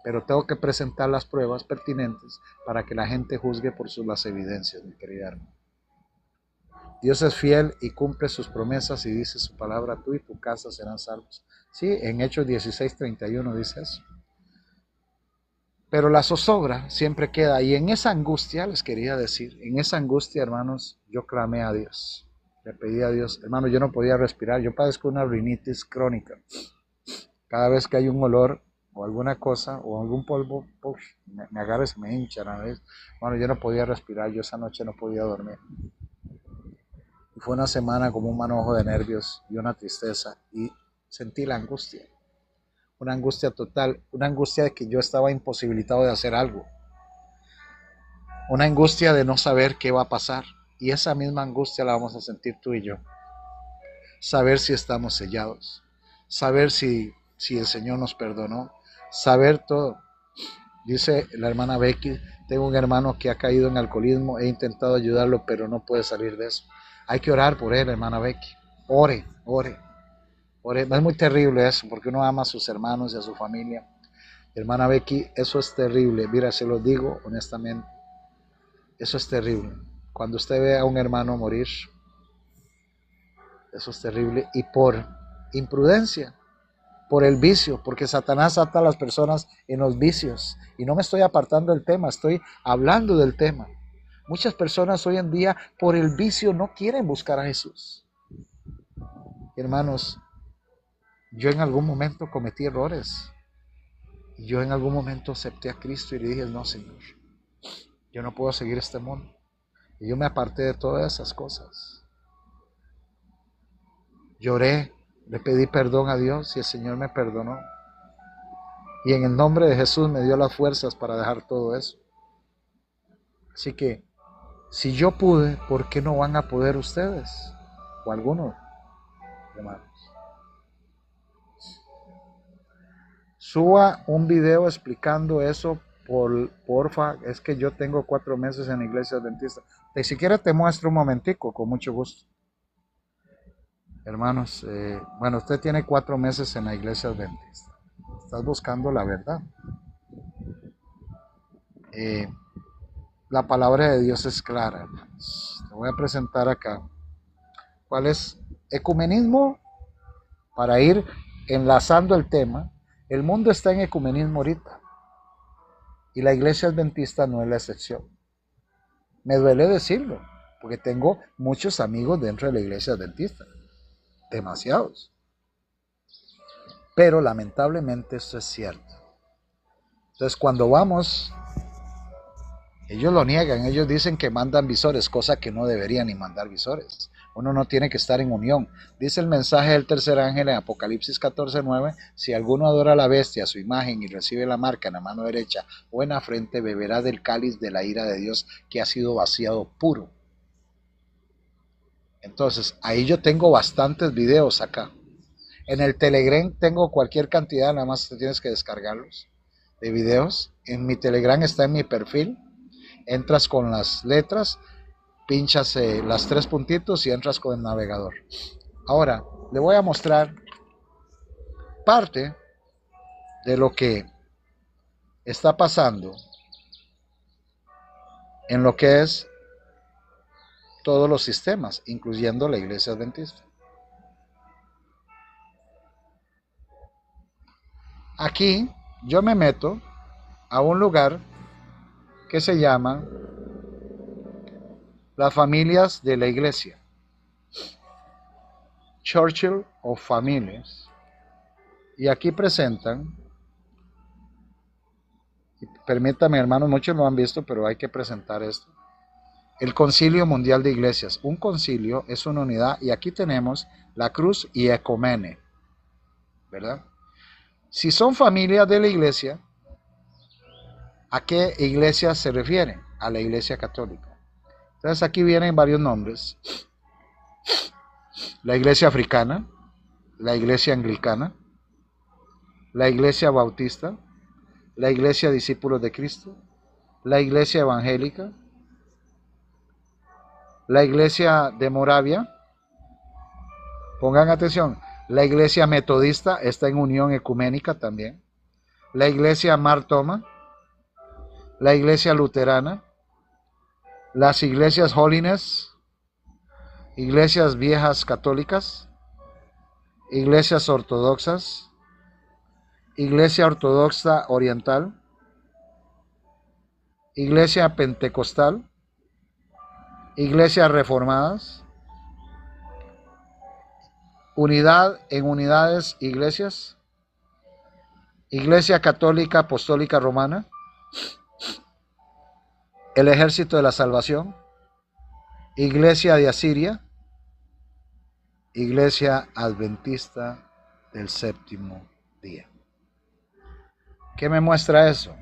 Pero tengo que presentar las pruebas pertinentes para que la gente juzgue por las evidencias, mi querida hermana. Dios es fiel y cumple sus promesas y dice su palabra, tú y tu casa serán salvos. Sí, en Hechos 16:31 dice eso. Pero la zozobra siempre queda. Y en esa angustia, les quería decir, en esa angustia, hermanos, yo clamé a Dios. Le pedí a Dios, hermano, yo no podía respirar. Yo padezco una rinitis crónica. Cada vez que hay un olor o alguna cosa, o algún polvo, uf, me agarra y se me hincha la nariz. Bueno, yo no podía respirar, yo esa noche no podía dormir. Y fue una semana como un manojo de nervios y una tristeza, y sentí la angustia, una angustia total, una angustia de que yo estaba imposibilitado de hacer algo, una angustia de no saber qué va a pasar. Y esa misma angustia la vamos a sentir tú y yo. Saber si estamos sellados, saber si el Señor nos perdonó, saber todo. Dice la hermana Becky, tengo un hermano que ha caído en alcoholismo, he intentado ayudarlo, pero no puede salir de eso. Hay que orar por él, hermana Becky. Ore, ore, ore. Es muy terrible eso, porque uno ama a sus hermanos y a su familia. Hermana Becky, eso es terrible. Mira, se lo digo honestamente. Eso es terrible. Cuando usted ve a un hermano morir, eso es terrible. Y por imprudencia, por el vicio, porque Satanás ata a las personas en los vicios. Y no me estoy apartando del tema, estoy hablando del tema. Muchas personas hoy en día, por el vicio, no quieren buscar a Jesús. Hermanos, yo en algún momento cometí errores. Yo en algún momento acepté a Cristo y le dije, no, Señor, yo no puedo seguir este mundo. Y yo me aparté de todas esas cosas. Lloré, le pedí perdón a Dios y el Señor me perdonó. Y en el nombre de Jesús me dio las fuerzas para dejar todo eso. Así que, si yo pude, ¿por qué no van a poder ustedes? O algunos, hermanos. Suba un video explicando eso, porfa. Es que yo tengo 4 meses en la iglesia adventista. Ni siquiera te muestro un momentico, con mucho gusto. Hermanos, bueno, usted tiene 4 meses en la iglesia adventista. Estás buscando la verdad. La palabra de Dios es clara, hermanos. Te voy a presentar acá. ¿Cuál es? Ecumenismo, para ir enlazando el tema. El mundo está en ecumenismo ahorita. Y la iglesia adventista no es la excepción. Me duele decirlo, porque tengo muchos amigos dentro de la iglesia adventista. Demasiados. Pero lamentablemente esto es cierto. Entonces cuando vamos, ellos lo niegan, ellos dicen que mandan visores, cosa que no deberían ni mandar visores. Uno no tiene que estar en unión. Dice el mensaje del tercer ángel en Apocalipsis 14:9, si alguno adora a la bestia, a su imagen, y recibe la marca en la mano derecha o en la frente, beberá del cáliz de la ira de Dios que ha sido vaciado puro. Entonces, ahí yo tengo bastantes videos acá. En el Telegram tengo cualquier cantidad, nada más te tienes que descargarlos, de videos. En mi Telegram está en mi perfil. Entras con las letras, pinchas las 3 puntitos y entras con el navegador. Ahora, le voy a mostrar parte de lo que está pasando en lo que es todos los sistemas, incluyendo la iglesia adventista. Aquí yo me meto a un lugar que se llama las familias de la iglesia, Churchill of Families, y aquí presentan, y permítame hermanos, muchos lo han visto, pero hay que presentar esto, el Concilio Mundial de Iglesias. Un concilio es una unidad, y aquí tenemos la cruz y ecumene, ¿verdad? Si son familias de la iglesia, ¿a qué iglesia se refieren? A la iglesia católica. Entonces aquí vienen varios nombres. La iglesia africana, la iglesia anglicana, la iglesia bautista, la iglesia discípulos de Cristo, la iglesia evangélica, la iglesia de Moravia. Pongan atención, la iglesia metodista está en unión ecuménica también, la iglesia Mar Thoma, la iglesia luterana, las iglesias Holiness, iglesias viejas católicas, iglesias ortodoxas, iglesia ortodoxa oriental, iglesia pentecostal, iglesias reformadas, unidad en unidades, iglesias, Iglesia Católica Apostólica Romana, el Ejército de la Salvación, Iglesia de Asiria, Iglesia Adventista del Séptimo Día. ¿Qué me muestra eso?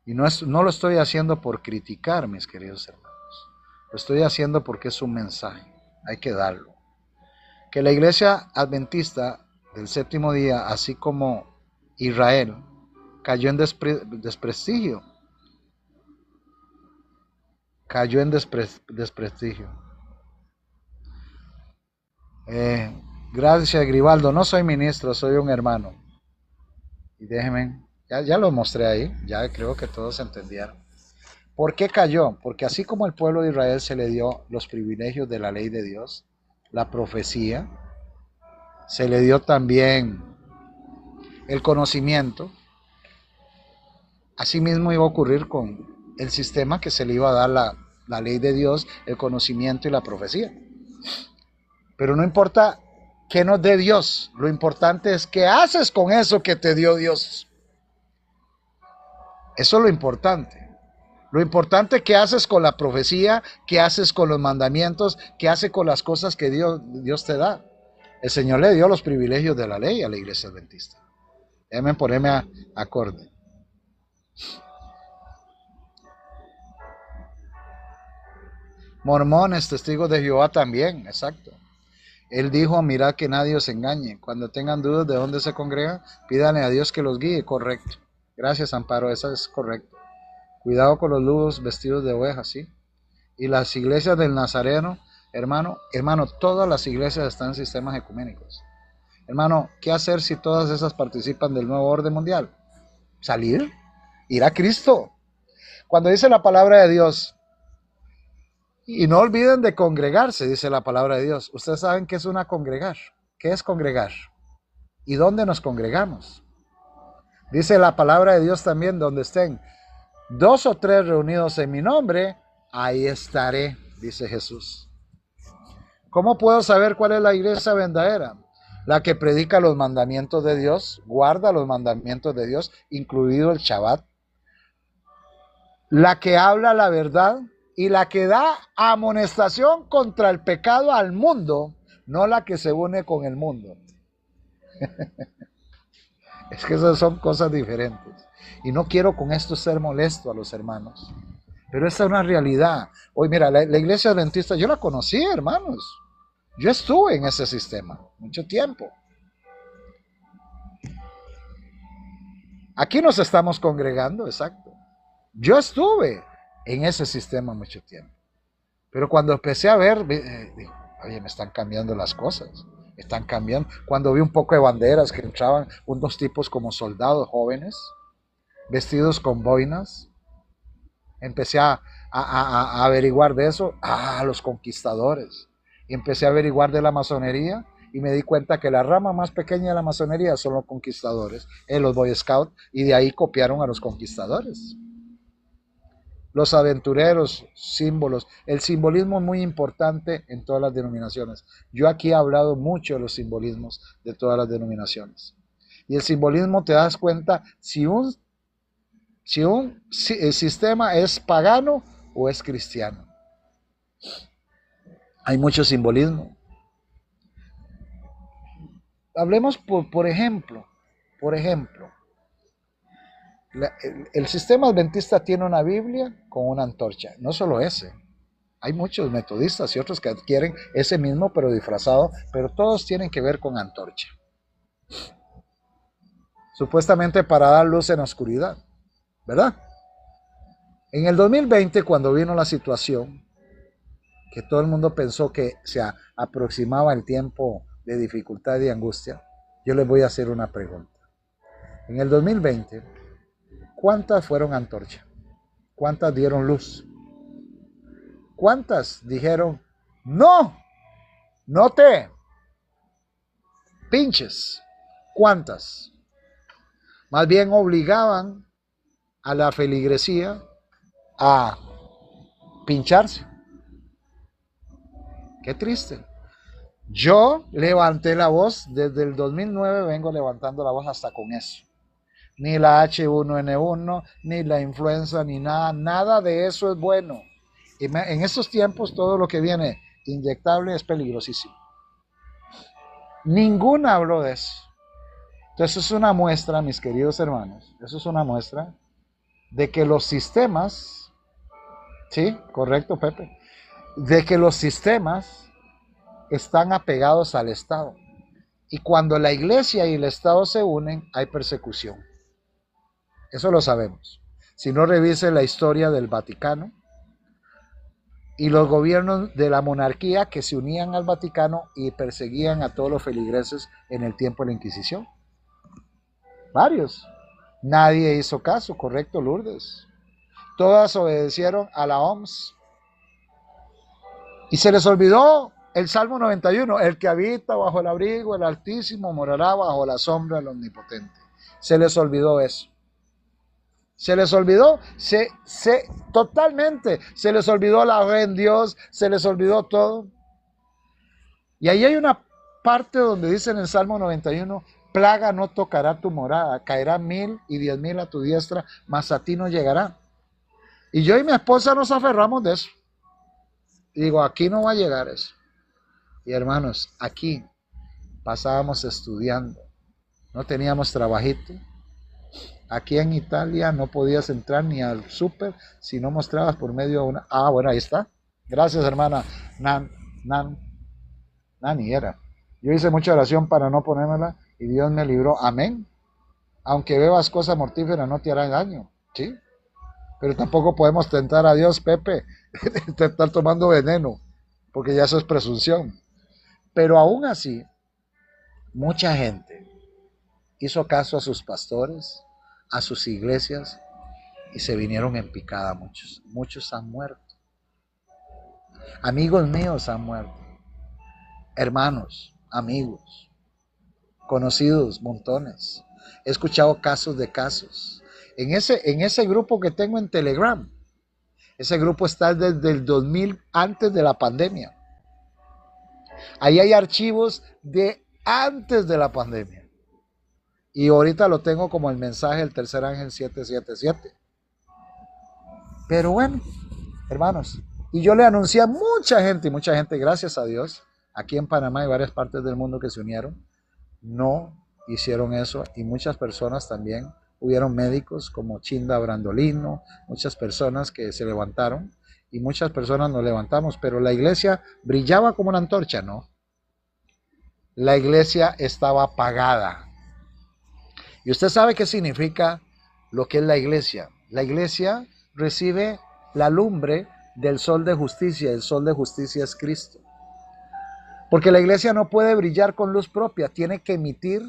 Y no lo estoy haciendo por criticar, mis queridos hermanos. Lo estoy haciendo porque es un mensaje. Hay que darlo. Que la Iglesia Adventista del Séptimo Día, así como Israel, cayó en desprestigio. Cayó en desprestigio. Gracias, Gribaldo. No soy ministro, soy un hermano. Y déjenme, ya lo mostré ahí, ya creo que todos entendieron. ¿Por qué cayó? Porque así como el pueblo de Israel se le dio los privilegios de la ley de Dios, la profecía, se le dio también el conocimiento, así mismo iba a ocurrir con el sistema que se le iba a dar la ley de Dios, el conocimiento y la profecía. Pero no importa qué nos dé Dios, lo importante es qué haces con eso que te dio Dios. Eso es lo importante. Lo importante es qué haces con la profecía, qué haces con los mandamientos, qué haces con las cosas que Dios te da. El Señor le dio los privilegios de la ley a la Iglesia Adventista. Déjenme ponerme acorde. Mormones, testigos de Jehová también, exacto. Él dijo, mirad que nadie os engañe. Cuando tengan dudas de dónde se congregan, pídanle a Dios que los guíe. Correcto. Gracias, Amparo, eso es correcto. Cuidado con los lobos vestidos de ovejas, ¿sí? Y las iglesias del Nazareno, hermano, todas las iglesias están en sistemas ecuménicos. Hermano, ¿qué hacer si todas esas participan del nuevo orden mundial? Salir, ir a Cristo. Cuando dice la palabra de Dios, y no olviden de congregarse, dice la palabra de Dios. Ustedes saben qué es una congregar. ¿Qué es congregar? ¿Y dónde nos congregamos? Dice la palabra de Dios también, donde estén 2 o 3 reunidos en mi nombre, ahí estaré, dice Jesús. ¿Cómo puedo saber cuál es la iglesia verdadera? La que predica los mandamientos de Dios, guarda los mandamientos de Dios, incluido el Shabbat. La que habla la verdad y la que da amonestación contra el pecado al mundo, no la que se une con el mundo. Es que esas son cosas diferentes. Y no quiero con esto ser molesto a los hermanos. Pero esta es una realidad. Hoy mira, la iglesia adventista, yo la conocí, hermanos. Yo estuve en ese sistema mucho tiempo. Aquí nos estamos congregando, exacto. Yo estuve en ese sistema mucho tiempo. Pero cuando empecé a ver, digo, oye, me están cambiando las cosas. Están cambiando. Cuando vi un poco de banderas que entraban unos tipos como soldados jóvenes, vestidos con boinas, empecé a averiguar de eso. Los conquistadores. Y empecé a averiguar de la masonería y me di cuenta que la rama más pequeña de la masonería son los conquistadores, los Boy Scouts, y de ahí copiaron a los conquistadores. Los aventureros, símbolos. El simbolismo es muy importante en todas las denominaciones. Yo aquí he hablado mucho de los simbolismos de todas las denominaciones. Y el simbolismo te das cuenta si el sistema es pagano o es cristiano. Hay mucho simbolismo. Hablemos por ejemplo. El sistema adventista tiene una Biblia con una antorcha. No solo ese. Hay muchos metodistas y otros que adquieren ese mismo pero disfrazado, pero todos tienen que ver con antorcha. Supuestamente para dar luz en la oscuridad, ¿verdad? En el 2020, cuando vino la situación, que todo el mundo pensó que se aproximaba el tiempo de dificultad y angustia, yo les voy a hacer una pregunta. En el 2020, ¿cuántas fueron antorcha? ¿Cuántas dieron luz? ¿Cuántas dijeron, no te pinches? ¿Cuántas? Más bien obligaban a la feligresía a pincharse. Qué triste. Yo levanté la voz, desde el 2009 vengo levantando la voz hasta con eso. Ni la H1N1, ni la influenza, ni nada, nada de eso es bueno. En estos tiempos todo lo que viene inyectable es peligrosísimo. Ninguna habló de eso. Entonces es una muestra, mis queridos hermanos, eso es una muestra de que los sistemas, sí, correcto Pepe, de que los sistemas están apegados al Estado. Y cuando la iglesia y el Estado se unen, hay persecución. Eso lo sabemos. Si no, revise la historia del Vaticano y los gobiernos de la monarquía que se unían al Vaticano y perseguían a todos los feligreses en el tiempo de la Inquisición. Varios. Nadie hizo caso, correcto, Lourdes. Todas obedecieron a la OMS. Y se les olvidó el Salmo 91, el que habita bajo el abrigo del Altísimo morará bajo la sombra del Omnipotente. Se les olvidó eso. Se les olvidó, totalmente, se les olvidó la fe en Dios, se les olvidó todo. Y ahí hay una parte donde dice en el Salmo 91, plaga no tocará tu morada, caerá 1000 y 10,000 a tu diestra, mas a ti no llegará. Y yo y mi esposa nos aferramos de eso. Y digo, aquí no va a llegar eso. Y hermanos, aquí pasábamos estudiando, no teníamos trabajito. Aquí en Italia no podías entrar ni al súper si no mostrabas por medio de una... Ah, bueno, ahí está. Gracias, hermana. Nani era. Yo hice mucha oración para no ponérmela y Dios me libró. Amén. Aunque bebas cosas mortíferas no te harán daño. ¿Sí? Pero tampoco podemos tentar a Dios, Pepe, de estar tomando veneno, porque ya eso es presunción. Pero aún así, mucha gente hizo caso a sus pastores, a sus iglesias, y se vinieron en picada muchos. Muchos han muerto. Amigos míos han muerto. Hermanos, amigos, conocidos, montones. He escuchado casos de casos. En ese grupo que tengo en Telegram, ese grupo está desde el 2000, antes de la pandemia. Ahí hay archivos de antes de la pandemia. Y ahorita lo tengo como el mensaje del tercer ángel 777. Pero bueno, hermanos, y yo le anuncié a mucha gente, gracias a Dios, aquí en Panamá y varias partes del mundo que se unieron, no hicieron eso, y muchas personas también, hubieron médicos como Chinda Brandolino, muchas personas que se levantaron, y muchas personas nos levantamos, pero la iglesia brillaba como una antorcha, ¿no? La iglesia estaba apagada. Y usted sabe qué significa lo que es la iglesia. La iglesia recibe la lumbre del sol de justicia. El sol de justicia es Cristo. Porque la iglesia no puede brillar con luz propia, tiene que emitir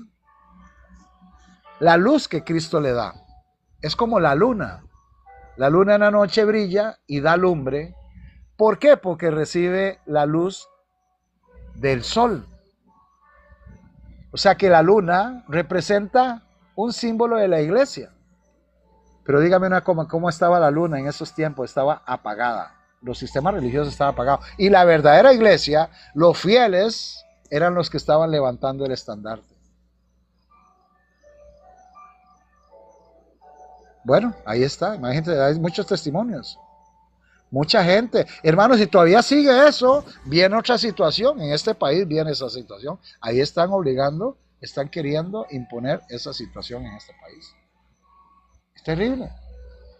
la luz que Cristo le da. Es como la luna. La luna en la noche brilla y da lumbre. ¿Por qué? Porque recibe la luz del sol. O sea que la luna representa un símbolo de la iglesia. Pero dígame una cosa, ¿cómo estaba la luna en esos tiempos? Estaba apagada. Los sistemas religiosos estaban apagados. Y la verdadera iglesia, los fieles, eran los que estaban levantando el estandarte. Bueno, ahí está. Imagínate, hay muchos testimonios. Mucha gente. Hermanos, si todavía sigue eso, viene otra situación. En este país viene esa situación. Ahí están obligando, están queriendo imponer esa situación en este país. Es terrible.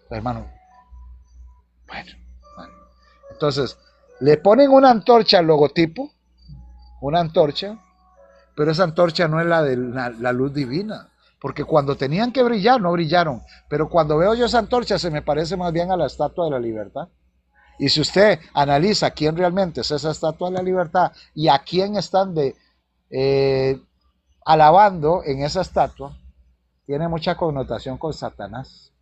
Hermano, bueno. Entonces, le ponen una antorcha al logotipo, una antorcha, pero esa antorcha no es la de la luz divina, porque cuando tenían que brillar, no brillaron, pero cuando veo yo esa antorcha se me parece más bien a la Estatua de la Libertad. Y si usted analiza quién realmente es esa Estatua de la Libertad y a quién están alabando en esa estatua, tiene mucha connotación con Satanás,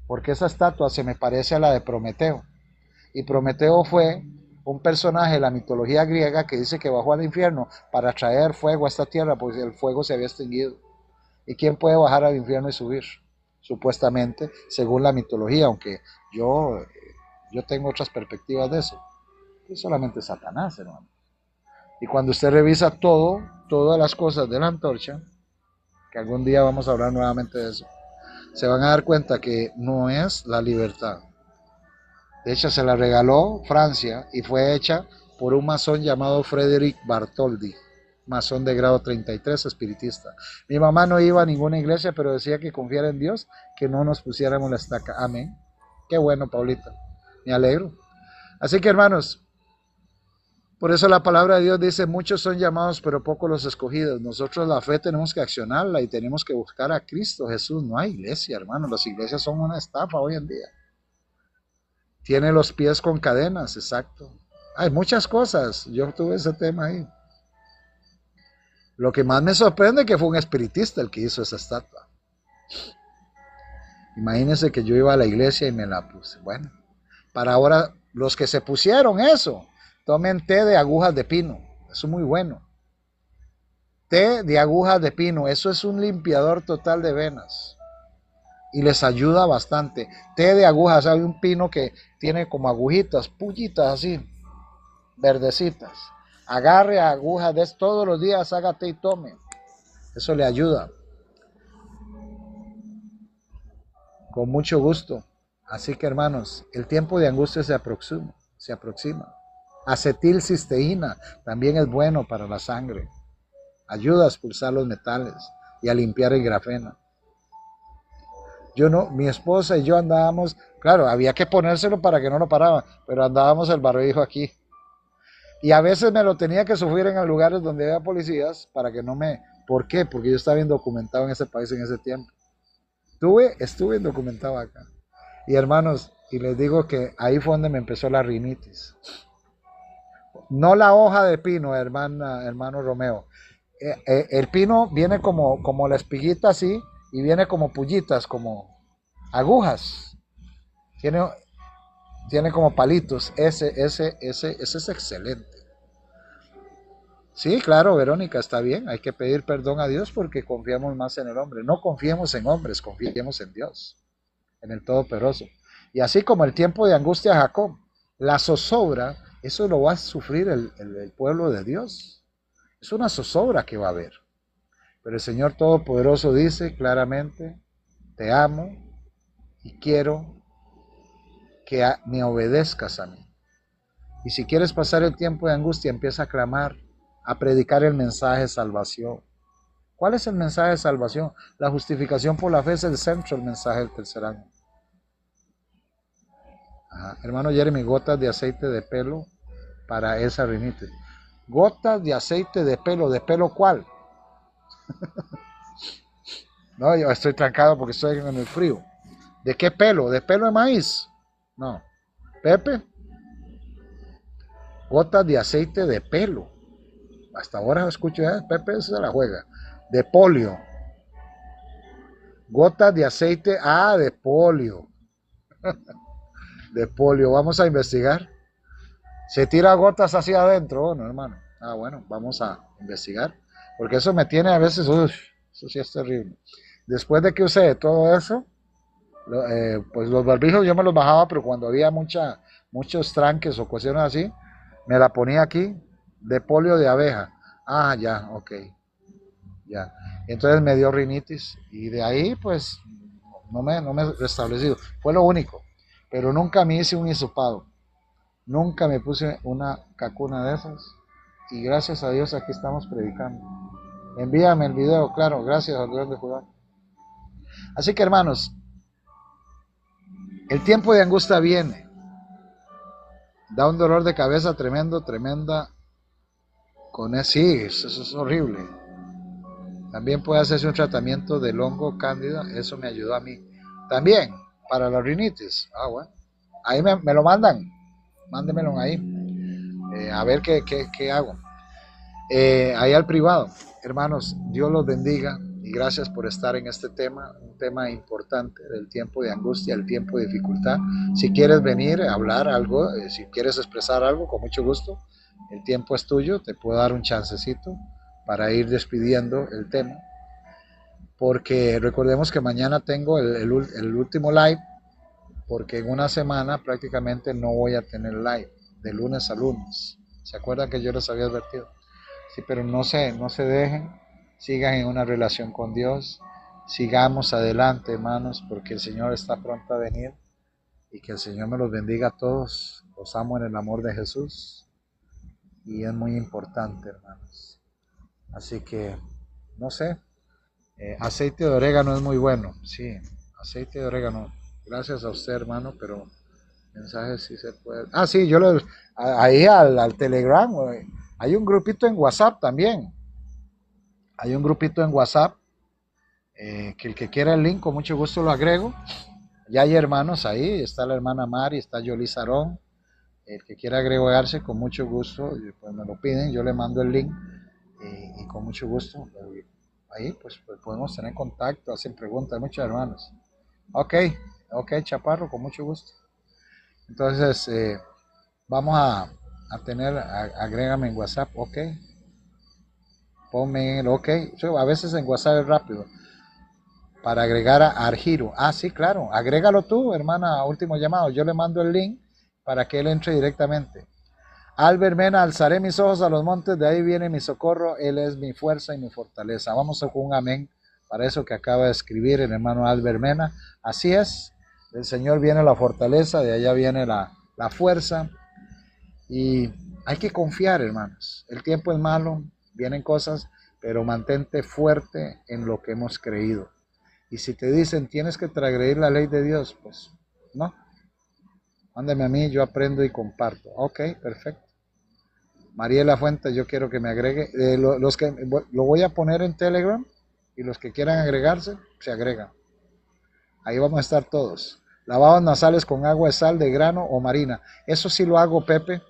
porque esa estatua se me parece a la de Prometeo. Y Prometeo fue un personaje de la mitología griega que dice que bajó al infierno para traer fuego a esta tierra, porque el fuego se había extinguido. ¿Y quién puede bajar al infierno y subir? Supuestamente, según la mitología, aunque yo tengo otras perspectivas de eso. Es solamente Satanás, hermano. Y cuando usted revisa todas las cosas de la antorcha, que algún día vamos a hablar nuevamente de eso, se van a dar cuenta que no es la libertad. De hecho, se la regaló Francia y fue hecha por un masón llamado Frédéric Bartholdi, masón de grado 33, espiritista. Mi mamá no iba a ninguna iglesia, pero decía que confiara en Dios, que no nos pusiéramos la estaca. Amén. Qué bueno, Paulita. Me alegro. Así que, hermanos, por eso la palabra de Dios dice, muchos son llamados, pero pocos los escogidos. Nosotros la fe tenemos que accionarla y tenemos que buscar a Cristo Jesús. No hay iglesia, hermanos. Las iglesias son una estafa hoy en día. Tiene los pies con cadenas, exacto. Hay muchas cosas. Yo tuve ese tema ahí. Lo que más me sorprende es que fue un espiritista el que hizo esa estatua. Imagínense que yo iba a la iglesia y me la puse. Bueno, para ahora, los que se pusieron eso, tomen té de agujas de pino. Eso es muy bueno. Té de agujas de pino. Eso es un limpiador total de venas. Y les ayuda bastante. Té de agujas. Hay un pino que tiene como agujitas, pullitas así, verdecitas. Agarre agujas de todos los días, haga té y tome. Eso le ayuda. Con mucho gusto. Así que, hermanos, el tiempo de angustia se aproxima. Acetilcisteína también es bueno para la sangre. Ayuda a expulsar los metales y a limpiar el grafeno. Mi esposa y yo andábamos, claro, había que ponérselo para que no lo paraba, pero andábamos el barbijo aquí. Y a veces me lo tenía que sufrir en lugares donde había policías para que no me... ¿Por qué? Porque yo estaba indocumentado en ese país en ese tiempo. Estuve indocumentado acá. Y hermanos, y les digo que ahí fue donde me empezó la rinitis. No la hoja de pino, hermano Romeo. El pino viene como la espiguita así, y viene como pullitas, como agujas. Tiene como palitos. Ese es excelente. Sí, claro, Verónica, está bien. Hay que pedir perdón a Dios porque confiamos más en el hombre. No confiemos en hombres, confiemos en Dios, en el Todopoderoso. Y así como el tiempo de angustia de Jacob, la zozobra, eso lo va a sufrir el pueblo de Dios. Es una zozobra que va a haber. Pero el Señor Todopoderoso dice claramente, te amo y quiero que me obedezcas a mí. Y si quieres pasar el tiempo de angustia, empieza a clamar, a predicar el mensaje de salvación. ¿Cuál es el mensaje de salvación? La justificación por la fe es el centro del mensaje del tercer año. Hermano Jeremy, gotas de aceite de pelo para esa rinitis. Gotas de aceite ¿de pelo cuál? No, yo estoy trancado porque estoy en el frío. ¿De qué pelo? ¿De pelo de maíz? No. Pepe, gotas de aceite de pelo. Hasta ahora escucho, Pepe se la juega. De polio. Gotas de aceite, de polio. De polio, vamos a investigar. Se tira gotas hacia adentro, bueno, hermano. Bueno, vamos a investigar. Porque eso me tiene a veces, eso sí es terrible. Después de que usé todo eso, pues los barbijos yo me los bajaba, pero cuando había muchos tranques o cuestiones así, me la ponía aquí de polio de abeja. Ya, ok. Ya. Entonces me dio rinitis y de ahí pues no me he restablecido. Fue lo único. Pero nunca me hice un hisopado. Nunca me puse una cacuna de esas. Y gracias a Dios aquí estamos predicando. Envíame el video, claro, gracias al Dios de Judá. Así que hermanos, el tiempo de angustia viene. Da un dolor de cabeza tremenda. Sí, eso es horrible. También puede hacerse un tratamiento del hongo cándida, eso me ayudó a mí. También, para la rinitis. Bueno. Ahí me lo mandan. Mándemelo ahí. A ver qué hago. Ahí al privado. Hermanos, Dios los bendiga y gracias por estar en este tema, un tema importante del tiempo de angustia, el tiempo de dificultad. Si quieres venir a hablar algo, si quieres expresar algo, con mucho gusto, el tiempo es tuyo, te puedo dar un chancecito para ir despidiendo el tema, porque recordemos que mañana tengo el último live, porque en una semana prácticamente no voy a tener live, de lunes a lunes. ¿Se acuerdan que yo les había advertido? Sí, pero no se dejen, sigan en una relación con Dios, sigamos adelante, hermanos, porque el Señor está pronto a venir y que el Señor me los bendiga a todos. Los amo en el amor de Jesús y es muy importante, hermanos. Así que, no sé, aceite de orégano es muy bueno, sí, aceite de orégano. Gracias a usted, hermano, pero mensajes sí se puede. Ah, sí, ahí al Telegram, hay un grupito en WhatsApp también. Hay un grupito en WhatsApp que el que quiera el link, con mucho gusto lo agrego. Ya hay hermanos ahí, está la hermana Mari, está Yoli Sarón. El que quiera agregarse, con mucho gusto, pues me lo piden, yo le mando el link y con mucho gusto. Ahí pues podemos tener contacto, hacen preguntas, hay muchos hermanos. Ok, ok, Chaparro, con mucho gusto. Entonces, vamos agrégame en WhatsApp, ok. Ponme en el ok. A veces en WhatsApp es rápido. Para agregar a Argiro. Ah, sí, claro. Agrégalo tú, hermana, último llamado. Yo le mando el link para que él entre directamente. Albert Mena, alzaré mis ojos a los montes, de ahí viene mi socorro, él es mi fuerza y mi fortaleza. Vamos con un amén para eso que acaba de escribir el hermano Albert Mena. Así es, del Señor viene la fortaleza, de allá viene la fuerza. Y hay que confiar, hermanos. El tiempo es malo, vienen cosas, pero mantente fuerte en lo que hemos creído. Y si te dicen tienes que transgredir la ley de Dios, pues no. Mándame a mí, yo aprendo y comparto. Ok, perfecto. Mariela Fuentes, yo quiero que me agregue. Los que lo voy a poner en Telegram y los que quieran agregarse, se agregan. Ahí vamos a estar todos. Lavados nasales con agua de sal de grano o marina. Eso sí lo hago, Pepe.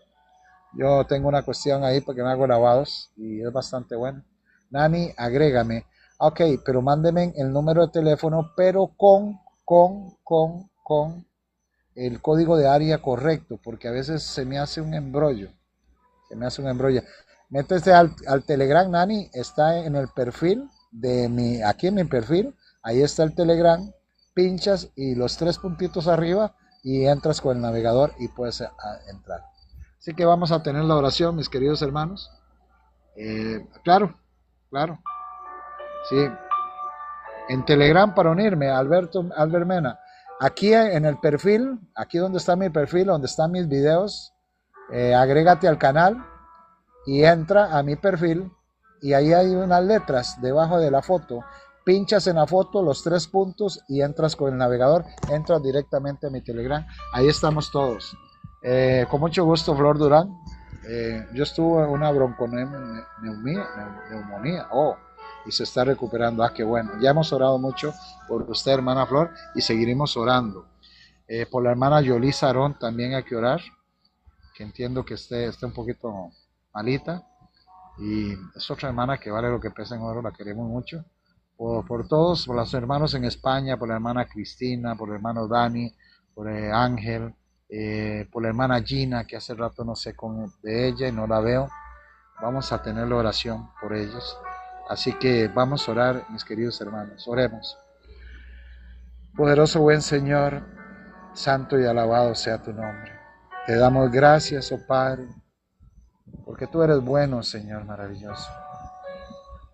Yo tengo una cuestión ahí porque me hago lavados y es bastante bueno. Nani, agrégame. Ok, pero mándeme el número de teléfono, pero con el código de área correcto, porque a veces se me hace un embrollo. Se me hace un embrollo. Métese al Telegram, Nani, está en el perfil aquí en mi perfil, ahí está el Telegram, pinchas y los tres puntitos arriba y entras con el navegador y puedes entrar. Así que vamos a tener la oración, mis queridos hermanos. Claro, claro. Sí. En Telegram para unirme, Albert Mena. Aquí en el perfil, aquí donde está mi perfil, donde están mis videos, agrégate al canal y entra a mi perfil y ahí hay unas letras debajo de la foto. Pinchas en la foto, los tres puntos y entras con el navegador, entras directamente a mi Telegram. Ahí estamos todos. Con mucho gusto, Flor Durán. Yo estuve en una neumonía. Oh, y se está recuperando. Ah, qué bueno. Ya hemos orado mucho por usted, hermana Flor, y seguiremos orando. Por la hermana Yoli Sarón también hay que orar, que entiendo que esté un poquito malita. Y es otra hermana que vale lo que pesa en oro, la queremos mucho. Por todos, por los hermanos en España, por la hermana Cristina, por el hermano Dani, por Ángel, por la hermana Gina, que hace rato no sé de ella y no la veo. Vamos a tener la oración por ellos. Así que vamos a orar, mis queridos hermanos. Oremos. Poderoso buen Señor, santo y alabado sea tu nombre. Te damos gracias, oh Padre, porque tú eres bueno, Señor, maravilloso.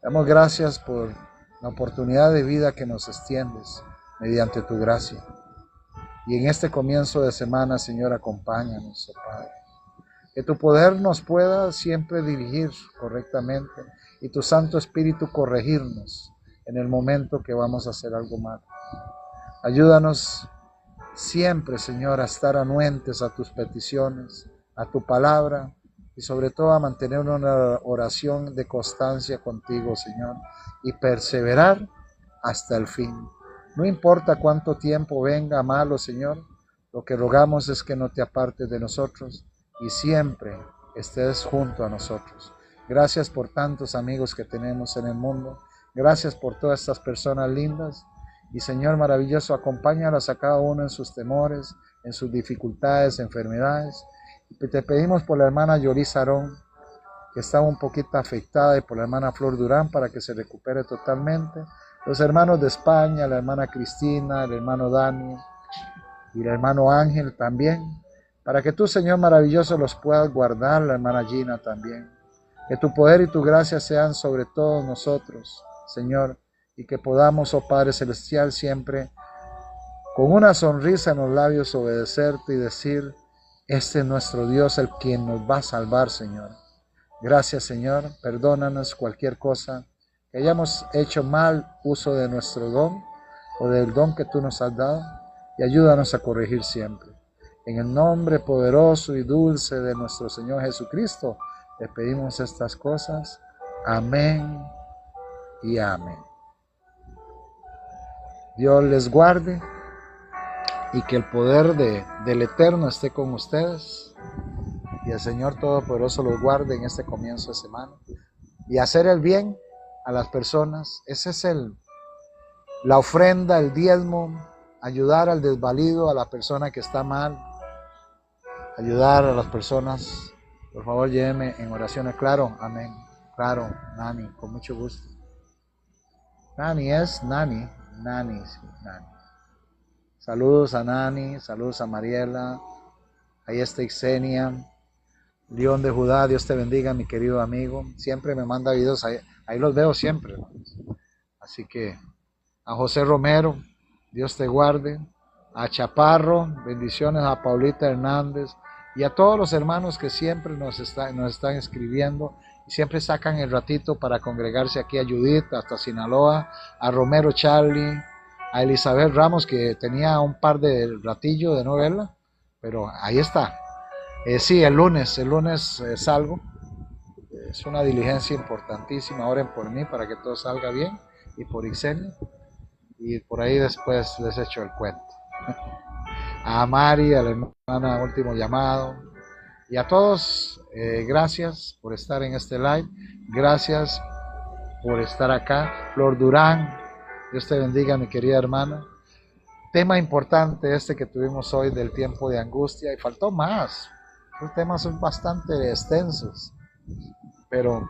Damos gracias por la oportunidad de vida que nos extiendes mediante tu gracia. Y en este comienzo de semana, Señor, acompáñanos, oh Padre. Que tu poder nos pueda siempre dirigir correctamente y tu Santo Espíritu corregirnos en el momento que vamos a hacer algo malo. Ayúdanos siempre, Señor, a estar anuentes a tus peticiones, a tu palabra y sobre todo a mantener una oración de constancia contigo, Señor, y perseverar hasta el fin. No importa cuánto tiempo venga malo, Señor, lo que rogamos es que no te apartes de nosotros y siempre estés junto a nosotros. Gracias por tantos amigos que tenemos en el mundo. Gracias por todas estas personas lindas. Y Señor maravilloso, acompáñalas a cada uno en sus temores, en sus dificultades, enfermedades. Y te pedimos por la hermana Yoli Sarón, que está un poquito afectada, y por la hermana Flor Durán, para que se recupere totalmente. Los hermanos de España, la hermana Cristina, el hermano Dani y el hermano Ángel también, para que tú, Señor maravilloso, los puedas guardar, la hermana Gina también. Que tu poder y tu gracia sean sobre todos nosotros, Señor, y que podamos, oh Padre Celestial, siempre con una sonrisa en los labios obedecerte y decir, este es nuestro Dios, el quien nos va a salvar, Señor. Gracias, Señor, perdónanos cualquier cosa que hayamos hecho mal uso de nuestro don o del don que tú nos has dado y ayúdanos a corregir siempre. En el nombre poderoso y dulce de nuestro Señor Jesucristo, le pedimos estas cosas. Amén y amén. Dios les guarde y que el poder del Eterno esté con ustedes y el Señor Todopoderoso los guarde en este comienzo de semana. Y hacer el bien a las personas, ese es la ofrenda, el diezmo, ayudar al desvalido, a la persona que está mal, ayudar a las personas. Por favor, llévenme en oraciones. Claro, amén. Claro, Nani, con mucho gusto. Nani es Nani, sí, Nani. Saludos a Nani, saludos a Mariela, ahí está Ixenia, León de Judá, Dios te bendiga, mi querido amigo. Siempre me manda videos, ahí los veo siempre, hermanos. Así que a José Romero, Dios te guarde. A Chaparro, bendiciones a Paulita Hernández y a todos los hermanos que siempre nos están escribiendo y siempre sacan el ratito para congregarse aquí, a Judith, hasta Sinaloa, a Romero Charlie, a Elizabeth Ramos, que tenía un par de ratillo de no verla, pero ahí está. Sí, el lunes salgo. Es una diligencia importantísima. Oren por mí para que todo salga bien y por Ixenia. Y por ahí después les echo el cuento. A Mari, a la hermana Último Llamado. Y a todos, gracias por estar en este live. Gracias por estar acá. Flor Durán, Dios te bendiga, mi querida hermana. Tema importante este que tuvimos hoy del tiempo de angustia. Y faltó más. Los temas son bastante extensos. Pero,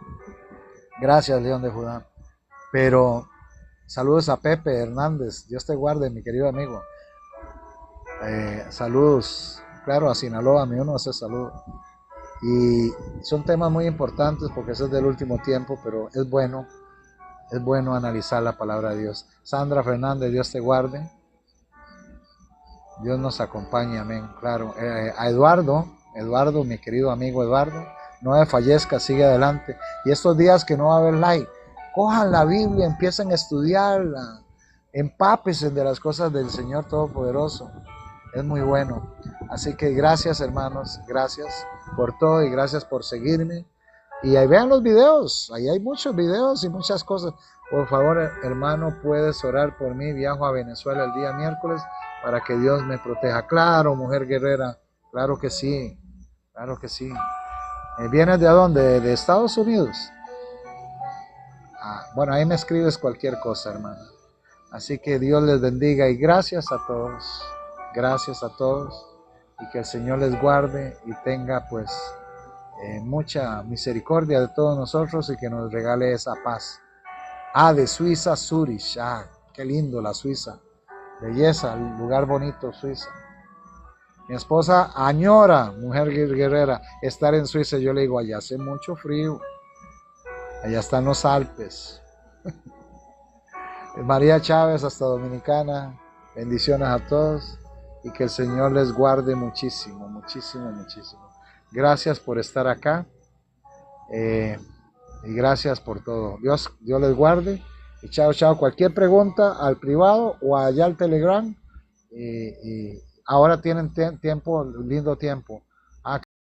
gracias, León de Judá. Pero, saludos a Pepe Hernández. Dios te guarde, mi querido amigo. Saludos, claro, a Sinaloa, a mí uno hace saludo. Y son temas muy importantes porque ese es del último tiempo, pero es bueno analizar la palabra de Dios. Sandra Fernández, Dios te guarde. Dios nos acompañe, amén. Claro, a Eduardo, mi querido amigo Eduardo, no desfallezca, sigue adelante. Y estos días que no va a haber live, cojan la Biblia, empiecen a estudiarla, empápense de las cosas del Señor Todopoderoso. Es muy bueno. Así que gracias, hermanos, gracias por todo y gracias por seguirme. Y ahí vean los videos, ahí hay muchos videos y muchas cosas. Por favor, hermano, puedes orar por mí. Viajo a Venezuela el día miércoles para que Dios me proteja. Claro, mujer guerrera, claro que sí, claro que sí. ¿Vienes de dónde? ¿De Estados Unidos? Bueno, ahí me escribes cualquier cosa, hermano. Así que Dios les bendiga y gracias a todos. Gracias a todos y que el Señor les guarde y tenga pues mucha misericordia de todos nosotros y que nos regale esa paz. De Suiza, Zurich. Qué lindo la Suiza. Belleza, lugar bonito, Suiza. Mi esposa añora, mujer guerrera, estar en Suiza. Yo le digo, allá hace mucho frío. Allá están los Alpes. María Chávez, hasta Dominicana. Bendiciones a todos. Y que el Señor les guarde muchísimo, muchísimo, muchísimo. Gracias por estar acá. Y gracias por todo. Dios les guarde. Y chao, chao. Cualquier pregunta al privado o allá al Telegram. Y ahora tienen tiempo, lindo tiempo.